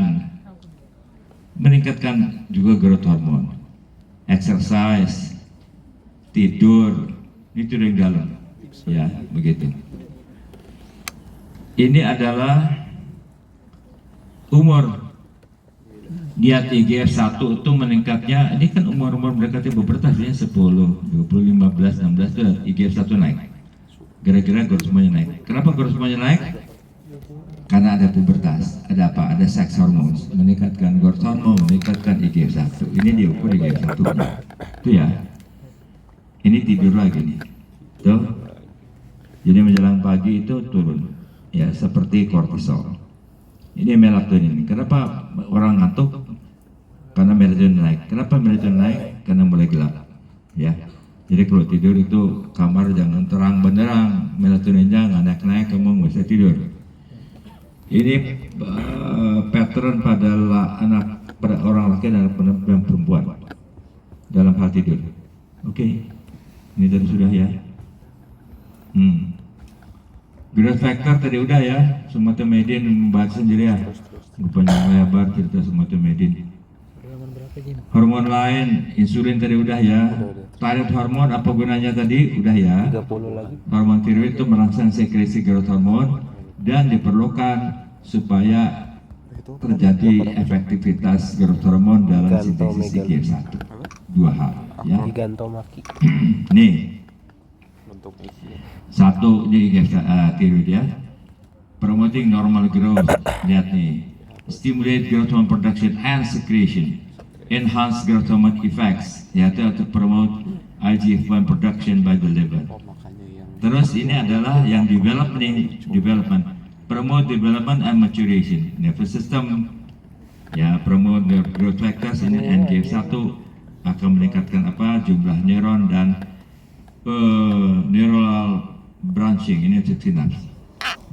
meningkatkan juga growth hormone, exercise, tidur. Ini tidur yang dalam, ya begitu. Ini adalah umur. Lihat IGF-1 itu meningkatnya, ini kan umur-umur mendekati pubertas ya, 10, 20, 15, 16 itu IGF-1 naik. Gara-gara growth hormonnya naik. Kenapa growth hormonnya naik? Karena ada pubertas, ada apa? Ada sex hormones, meningkatkan growth hormone, meningkatkan IGF-1. Ini diukur IGF-1 itu ya. Ini tidur lagi nih, tuh. Jadi menjelang pagi itu turun, ya seperti kortisol. Ini melatonin. Kenapa orang ngantuk? Karena melatonin naik. Kenapa melatonin naik? Karena mulai gelap, ya. Jadi kalau tidur itu kamar jangan terang benderang, melatoninnya nggak naik-naik, kamu nggak bisa tidur. Ini pattern pada orang laki dan perempuan dalam hal tidur. Oke. Ini tadi sudah ya. Growth factor tadi udah ya. Somatomedin membahas sendiri ya. Panjang lebar cerita somatomedin. Hormon lain, insulin tadi udah ya. Thyroid hormon apa gunanya tadi? Udah ya. 30 lagi. Hormon tiroid itu merangsang sekresi growth hormon dan diperlukan supaya terjadi efektivitas growth hormon dalam sintesis IGF-1. 2 hal ya. Gigantomaki. Nih, satu ini tiroid ya, promoting normal growth. Lihat nih, stimulate growth hormone production and secretion, enhance growth hormone effects, ya, to promote IGF-1 production by the liver. Terus ini adalah yang development, promote development and maturation nervous system, ya, promote the growth factors ini NGF1 akan meningkatkan apa, jumlah neuron dan neural branching, ini sinaps,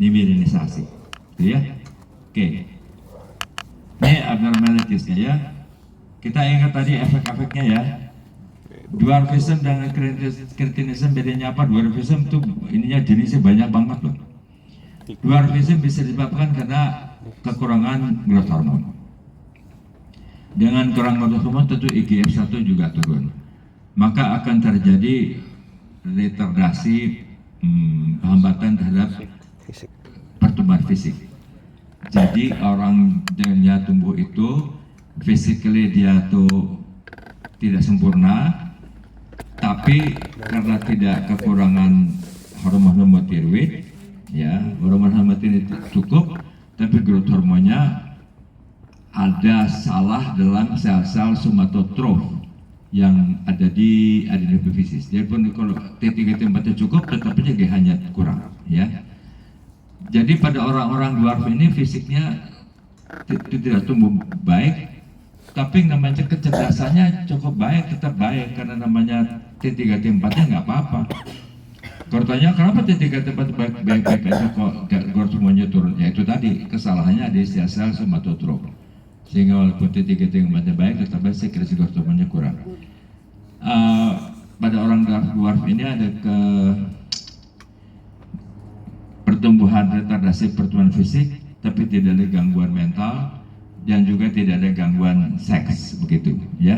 ini mielinisasi, gitu ya. Oke, ini abnormalities-nya ya. Kita ingat tadi efek-efeknya ya. Dwarfism dan cretinism bedanya apa? Dwarfism tuh ininya jenisnya banyak banget loh. Dwarfism bisa disebabkan karena kekurangan growth hormone. Dengan kurang growth hormone tentu IGF-1 juga turun. Maka akan terjadi retardasi, hambatan terhadap pertumbuhan fisik. Jadi orang dia tumbuh itu physically dia tuh tidak sempurna, tapi karena tidak kekurangan hormon tiroid, ya, hormon tiroid cukup, tapi growth hormonnya ada salah dalam sel-sel somatotrof yang ada di adenofisis. Jadi pun kalau T3 T4 cukup, tetapi juga hanya kurang, ya. Jadi pada orang-orang dwarf ini fisiknya tidak tumbuh baik, tapi namanya kecerdasannya cukup baik, tetap baik, karena namanya T3 T4 nya nggak apa-apa. Kalau tanya kenapa T3 T4 baik-baik aja kok growth hormonnya turun, ya itu tadi kesalahannya di sel-sel somatotrof, sehingga walaupun T3 T4 nya baik, tetapi sekresi growth hormonnya kurang. Pada orang dwarf ini ada pertumbuhan retardasi pertumbuhan fisik, tapi tidak ada gangguan mental dan juga tidak ada gangguan seks, begitu ya.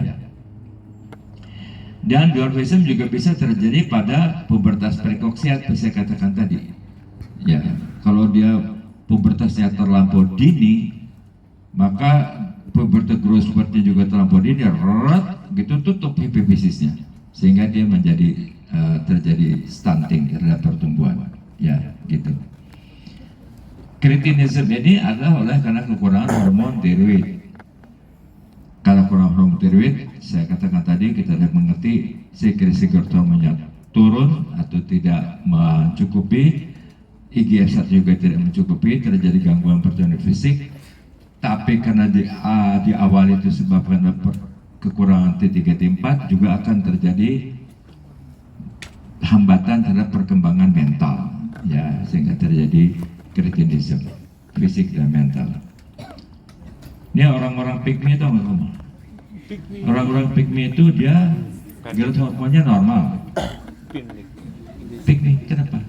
Dan dwarfism juga bisa terjadi pada pubertas prekoksiat, saya katakan tadi. Ya, kalau dia pubertasnya terlampau dini, maka pubertas growth spurtnya juga terlampau dini, gitu tutup hipofisisnya, sehingga dia menjadi terjadi stunting terhadap pertumbuhan, ya gitu. Cretinism ini adalah oleh karena kekurangan hormon tiroid. Kalau kurang hormon tiroid, saya katakan tadi, kita harus mengerti sekresi growth hormonnya turun atau tidak mencukupi, IGF-1 juga tidak mencukupi, terjadi gangguan pertumbuhan fisik. Tapi karena di awal itu sebabkan kekurangan T3 T4, juga akan terjadi hambatan terhadap perkembangan mental, ya, sehingga terjadi cretinism, fisik dan mental. Ini orang-orang pygmy itu nggak kamu? Orang-orang pygmy itu dia growth hormonnya normal. Pygmy, kenapa?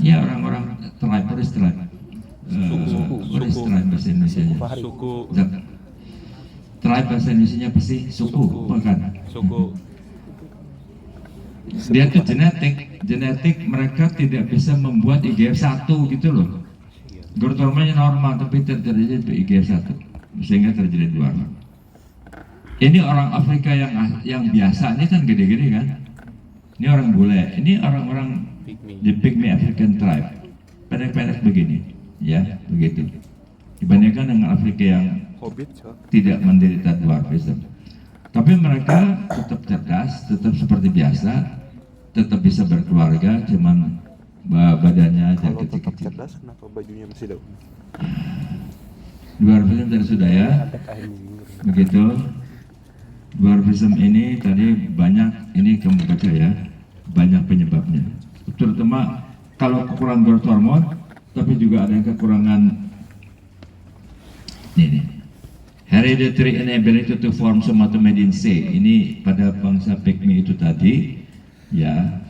Ya orang-orang tribe, what is tribe? What is tribe bahasa Indonesia? Suku. Tribe bahasa Indonesia apa sih? Suku, bukan? Suku. Dia tuh genetik mereka tidak bisa membuat IGF-1 gitu loh. Growth hormonnya normal tapi terjadi IGF-1 sehingga terjadi dwarf. Ini orang Afrika yang biasa ini kan gede-gede kan. Ini orang bule, ini orang-orang di Pygmy African tribe. Pendek-pendek begini, ya, begitu. Dibandingkan dengan Afrika yang tidak menderita dwarfism. Tapi mereka tetap cerdas, tetap seperti biasa, tetap bisa berkeluarga, cuman badannya aja kecil-kecil. Cerdas, kenapa bajunya masih daun? Dwarfism tadi sudah ya, begitu. Dwarfism ini tadi banyak, ini kamu baca ya, banyak penyebabnya. Terutama kalau kekurangan growth hormone, tapi juga ada kekurangan ini. Hereditary inability to form somatomedin C, ini pada bangsa Pygmy itu tadi, ya,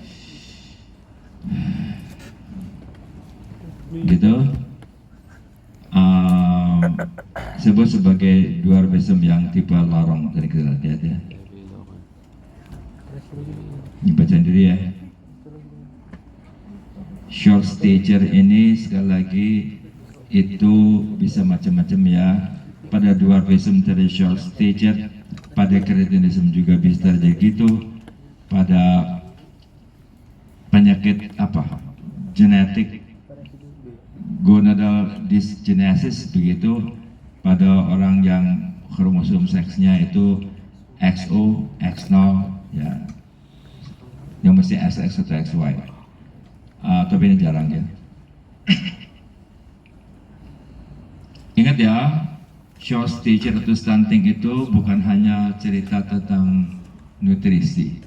gitu, sebut sebagai dwarfism yang tipe lorong. Tadi kita lihat ya, ini baca sendiri ya. Short stature ini sekali lagi itu bisa macam-macam ya. Pada dwarfism terjadi short stature, pada cretinism juga bisa terjadi gitu, pada penyakit apa, genetik gonadal dysgenesis begitu, pada orang yang kromosom seksnya itu XO, X0, ya, yang mesti XX atau XY. Tapi ini jarang ya. Ingat ya, short stature atau stunting itu bukan hanya cerita tentang nutrisi,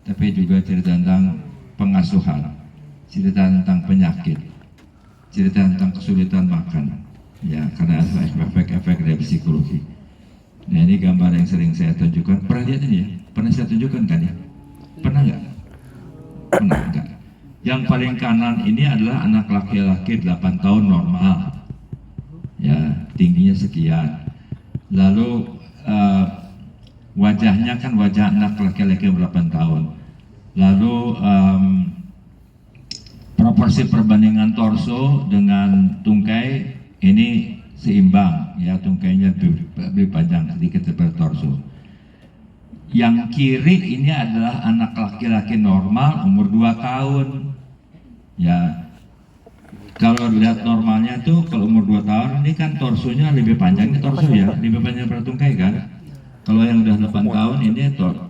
tapi juga cerita tentang pengasuhan, cerita tentang penyakit, cerita tentang kesulitan makan, ya karena efek-efek dari psikologi. Nah ini gambar yang sering saya tunjukkan. Pernah lihat ini ya? Pernah saya tunjukkan kan ya? Pernah nggak? Pernah nggak? Yang paling kanan ini adalah anak laki-laki 8 tahun normal. Ya, tingginya sekian. Lalu wajahnya kan wajah anak laki-laki 8 tahun. Lalu proporsi perbandingan torso dengan tungkai ini seimbang, ya tungkainya lebih panjang sedikit daripada torso. Yang kiri ini adalah anak laki-laki normal umur 2 tahun. Ya, kalau lihat normalnya tuh kalau umur 2 tahun ini kan torsonya lebih panjang, ini torso ya, lebih panjang daripada tungkai kan. Kalau yang udah 8 tahun ini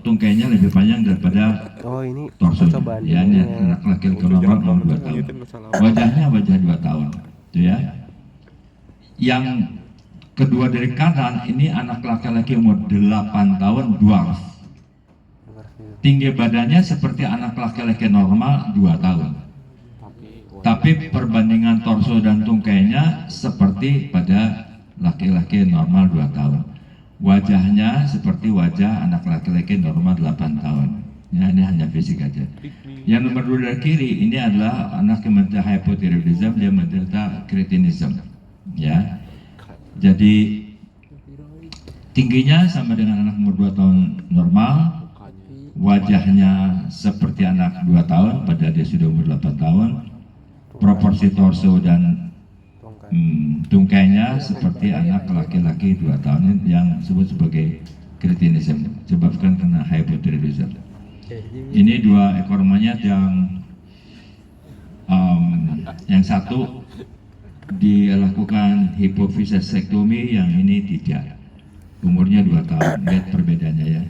tungkainya lebih panjang daripada ini torso. percobaan Ya, ini anak laki-laki normal umur 2 tahun. Wajahnya wajah 2 tahun, tuh ya. Yang kedua dari kanan ini anak laki-laki umur 8 tahun dwarf. Tinggi badannya seperti anak laki-laki normal 2 tahun. Tapi perbandingan torso dan tungkainya seperti pada laki-laki normal 2 tahun. Wajahnya seperti wajah anak laki-laki normal 8 tahun. Ya, ini hanya fisik aja. Yang nomor 2 dari kiri ini adalah anak yang menderita hypothyroidism, dia menderita kretinism. Ya, jadi tingginya sama dengan anak umur 2 tahun normal, wajahnya seperti anak 2 tahun padahal dia sudah umur 8 tahun, proporsi torso dan tungkainya seperti anak laki-laki 2 tahun yang disebut sebagai kretinism, disebabkan karena hypothyroidism. Ini 2 ekor monyet yang satu dilakukan hipofisektomi, yang ini tidak. Umurnya 2 tahun, lihat perbedaannya ya.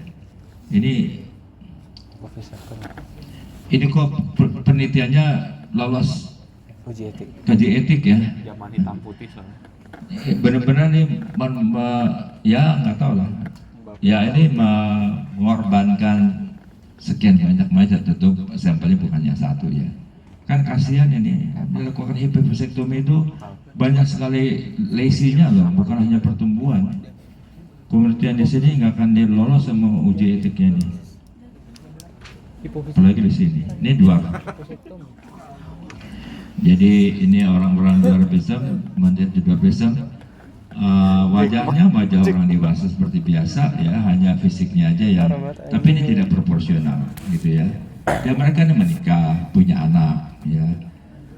Ini kok penelitiannya lolos kaji etik ya. Zaman hitam putih soalnya. Benar-benar nih, ya nggak tahu lah. Ya ini mengorbankan sekian banyak mayat, tentu sampelnya bukannya satu ya. Kan kasihan ini, dilakukan hipofisektomi itu banyak sekali lesinya loh, bukan hanya pertumbuhan. Kemudian di sini nggak akan dilolos sama uji etiknya nih. Apalagi di sini, ini 2. Jadi ini orang-orang dwarfism, menderita dwarfism, wajahnya wajah orang dewasa seperti biasa ya, hanya fisiknya aja yang, tapi ini tidak proporsional gitu ya. Ya mereka ini menikah, punya anak. Ya,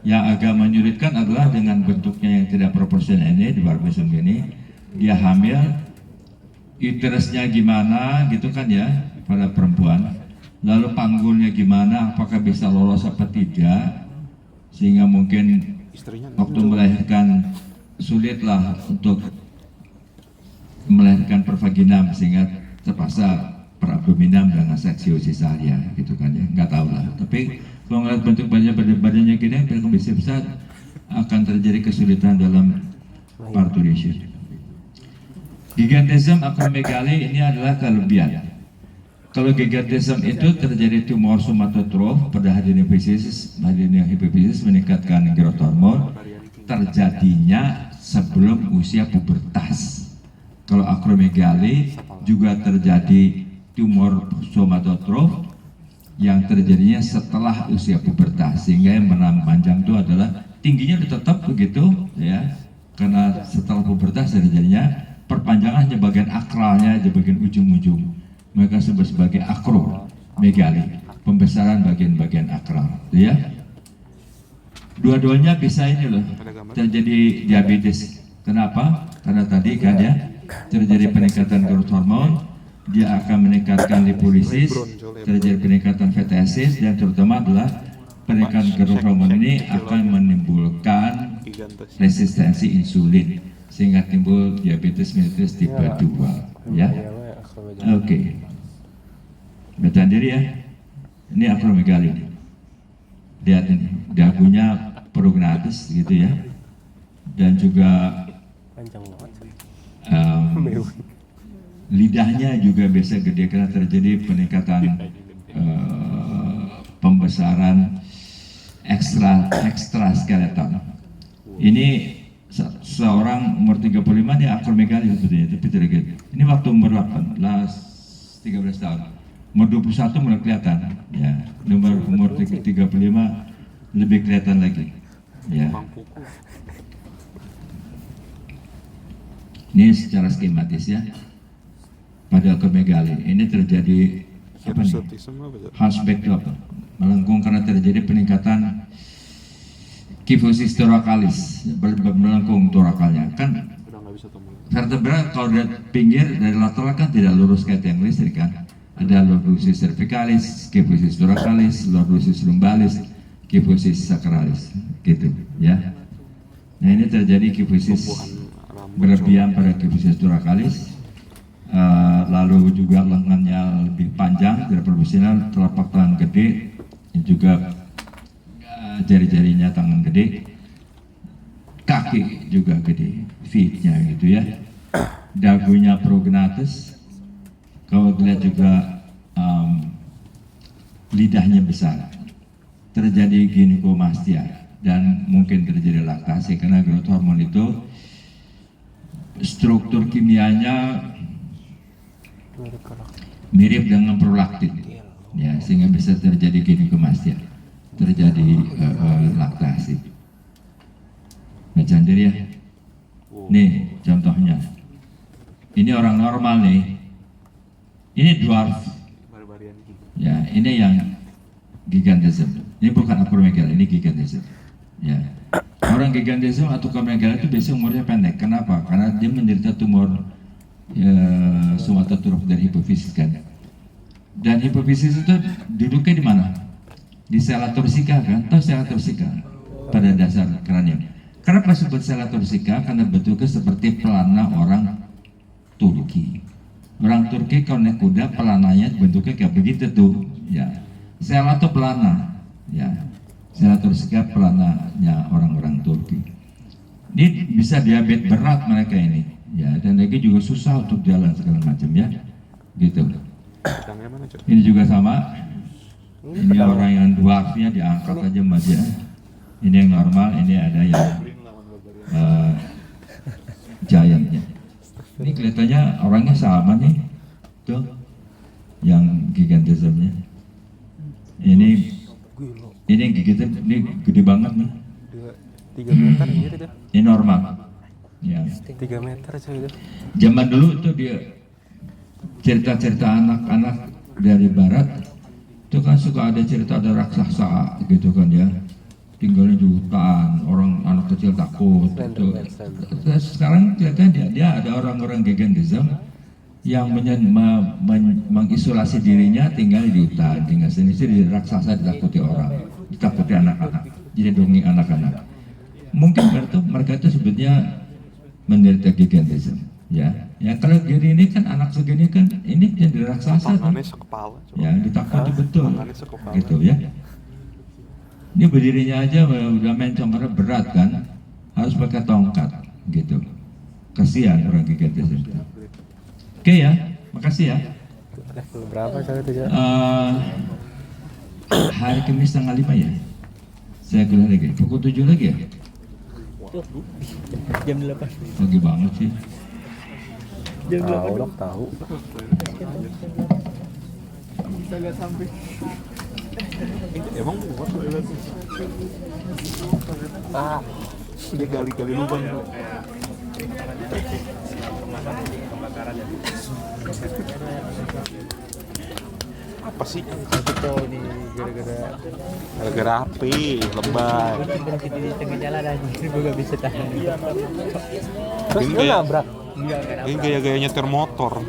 yang agak menyulitkan adalah dengan bentuknya yang tidak proporsional ini, dwarfism ini, dia hamil, uterusnya gimana gitu kan ya pada perempuan, lalu panggulnya gimana, apakah bisa lolos apa tidak, sehingga mungkin waktu melahirkan sulitlah untuk melahirkan pervaginam sehingga terpaksa perabdominam dengan seksio cesaria gitu kan ya, nggak tahu lah. Tapi kalau ngeliat bentuk badannya gini, hampir kondisi besar akan terjadi kesulitan dalam parturition. Gigantism acromegaly ini adalah kelebihan. Kalau gigantism itu terjadi tumor somatotrof pada adenohipofisis meningkatkan growth hormone, terjadinya sebelum usia pubertas. Kalau acromegaly juga terjadi tumor somatotrof yang terjadinya setelah usia pubertas, sehingga yang panjang itu adalah tingginya tetap begitu ya, karena setelah pubertas terjadinya perpanjangan hanya bagian akralnya, di bagian ujung-ujung, mereka sebut sebagai acromegaly, pembesaran bagian-bagian akral ya. Dua-duanya bisa ini loh, terjadi diabetes. Kenapa? Karena tadi kan ya, terjadi peningkatan growth hormone, dia akan meningkatkan lipolisis, terjadi peningkatan fatty acid, dan terutama adalah peningkatan growth hormone ini akan menimbulkan resistensi insulin, sehingga timbul diabetes mellitus tipe 2 ya. Oke. Bacaan diri ya. Ini akromegali. Lihat ini, dagunya prognathus gitu ya. Dan juga Panjang banget. lidahnya juga biasa gede karena terjadi peningkatan pembesaran ekstra skeleton. Ini seorang umur 35 dia akromegali sebetulnya, tapi tidak gitu. Ini waktu umur 13 tahun. Umur 21 mulai kelihatan, ya. Umur 35 lebih kelihatan lagi, ya. Ini secara skematis ya. Pada akromegali ini terjadi apa nih? Hunchback drop, melengkung karena terjadi peningkatan kifosis thoracalis, melengkung torakalnya. Kan vertebra kalau dari pinggir dari lateral kan tidak lurus kayak yang listrik kan. Ada lordosis cervicalis, kifosis thoracalis, lordosis lumbalis, kifosis sacralis, gitu ya. Nah ini terjadi kifosis berlebihan pada kifosis thoracalis, lalu juga lengannya lebih panjang, tidak proporsional, telapak tangan gede, juga jari-jarinya tangan gede, kaki juga gede, feet-nya gitu ya. Dagunya prognathus, kalau dilihat juga lidahnya besar, terjadi ginikomastia dan mungkin terjadi laktasi karena growth hormone itu struktur kimianya mirip dengan prolaktin, ya, sehingga bisa terjadi ginikomastia, terjadi laktasi. Baca sendiri ya. Nih contohnya. Ini orang normal nih. Ini dwarf. Ya, ini yang gigantism. Ini bukan akromegali, ini gigantism. Ya. Orang gigantism atau akromegali itu biasanya umurnya pendek. Kenapa? Karena dia menderita tumor somatotrof dari hipofisis kan. Dan hipofisis itu duduknya di mana? Di sela torsika kan? Tahu sela torsika pada dasar kranium. Kenapa disebut sela torsika? Karena bentuknya seperti pelana orang Turki. Orang Turki kalau naik kuda pelananya bentuknya kayak begitu tuh, ya. Sela itu pelana, ya. Sela torsika pelananya orang-orang Turki. Ini bisa diabetes berat mereka ini, ya. Dan lagi juga susah untuk jalan segala macam ya, gitu. Ini juga sama. Ini orang yang dwarfnya diangkat aja mas ya. Ini yang normal, ini ada yang giantnya. Ini kelihatannya orangnya sama nih, tuh, yang gigantismnya. Ini yang gigantism, ini gede banget nih. 3 meter gitu tuh. Ini normal. Ya. 3 meter coy itu. Zaman dulu tuh dia cerita-cerita anak-anak dari barat itu kan suka ada cerita ada raksasa gitu kan ya, tinggalnya di hutan, orang anak kecil takut gitu. Sekarang kelihatannya dia ada orang-orang gigantism yang mengisolasi dirinya, tinggal di hutan, tinggal sendiri, raksasa ditakuti orang, ditakuti anak-anak, jadi dongeng anak-anak. Mungkin mereka itu sebetulnya menderita gigantism. Ya kalau gini ini kan anak segini kan ini jadi raksasa kan, ya ditakuti betul, gitu ya. Ini berdirinya aja udah mencong karena berat kan, harus pakai tongkat, gitu. Kasihan orang gigantism. Oke ya, makasih ya. Level berapa coy itu coy? Hari Kamis tanggal 5 ya. Saya kuliah lagi, pukul 7 lagi ya. Jam 8. Pagi banget sih. Tahu. Emang buat dia gali-gali lubang. Apa sih? Itu ini Gara-gara api, lebay. berhenti di tengah jalan aja. Gue gak bisa tahan. Terus Ini lu kayak- nabrak. Enggak Ini gaya-gaya nyetir motor.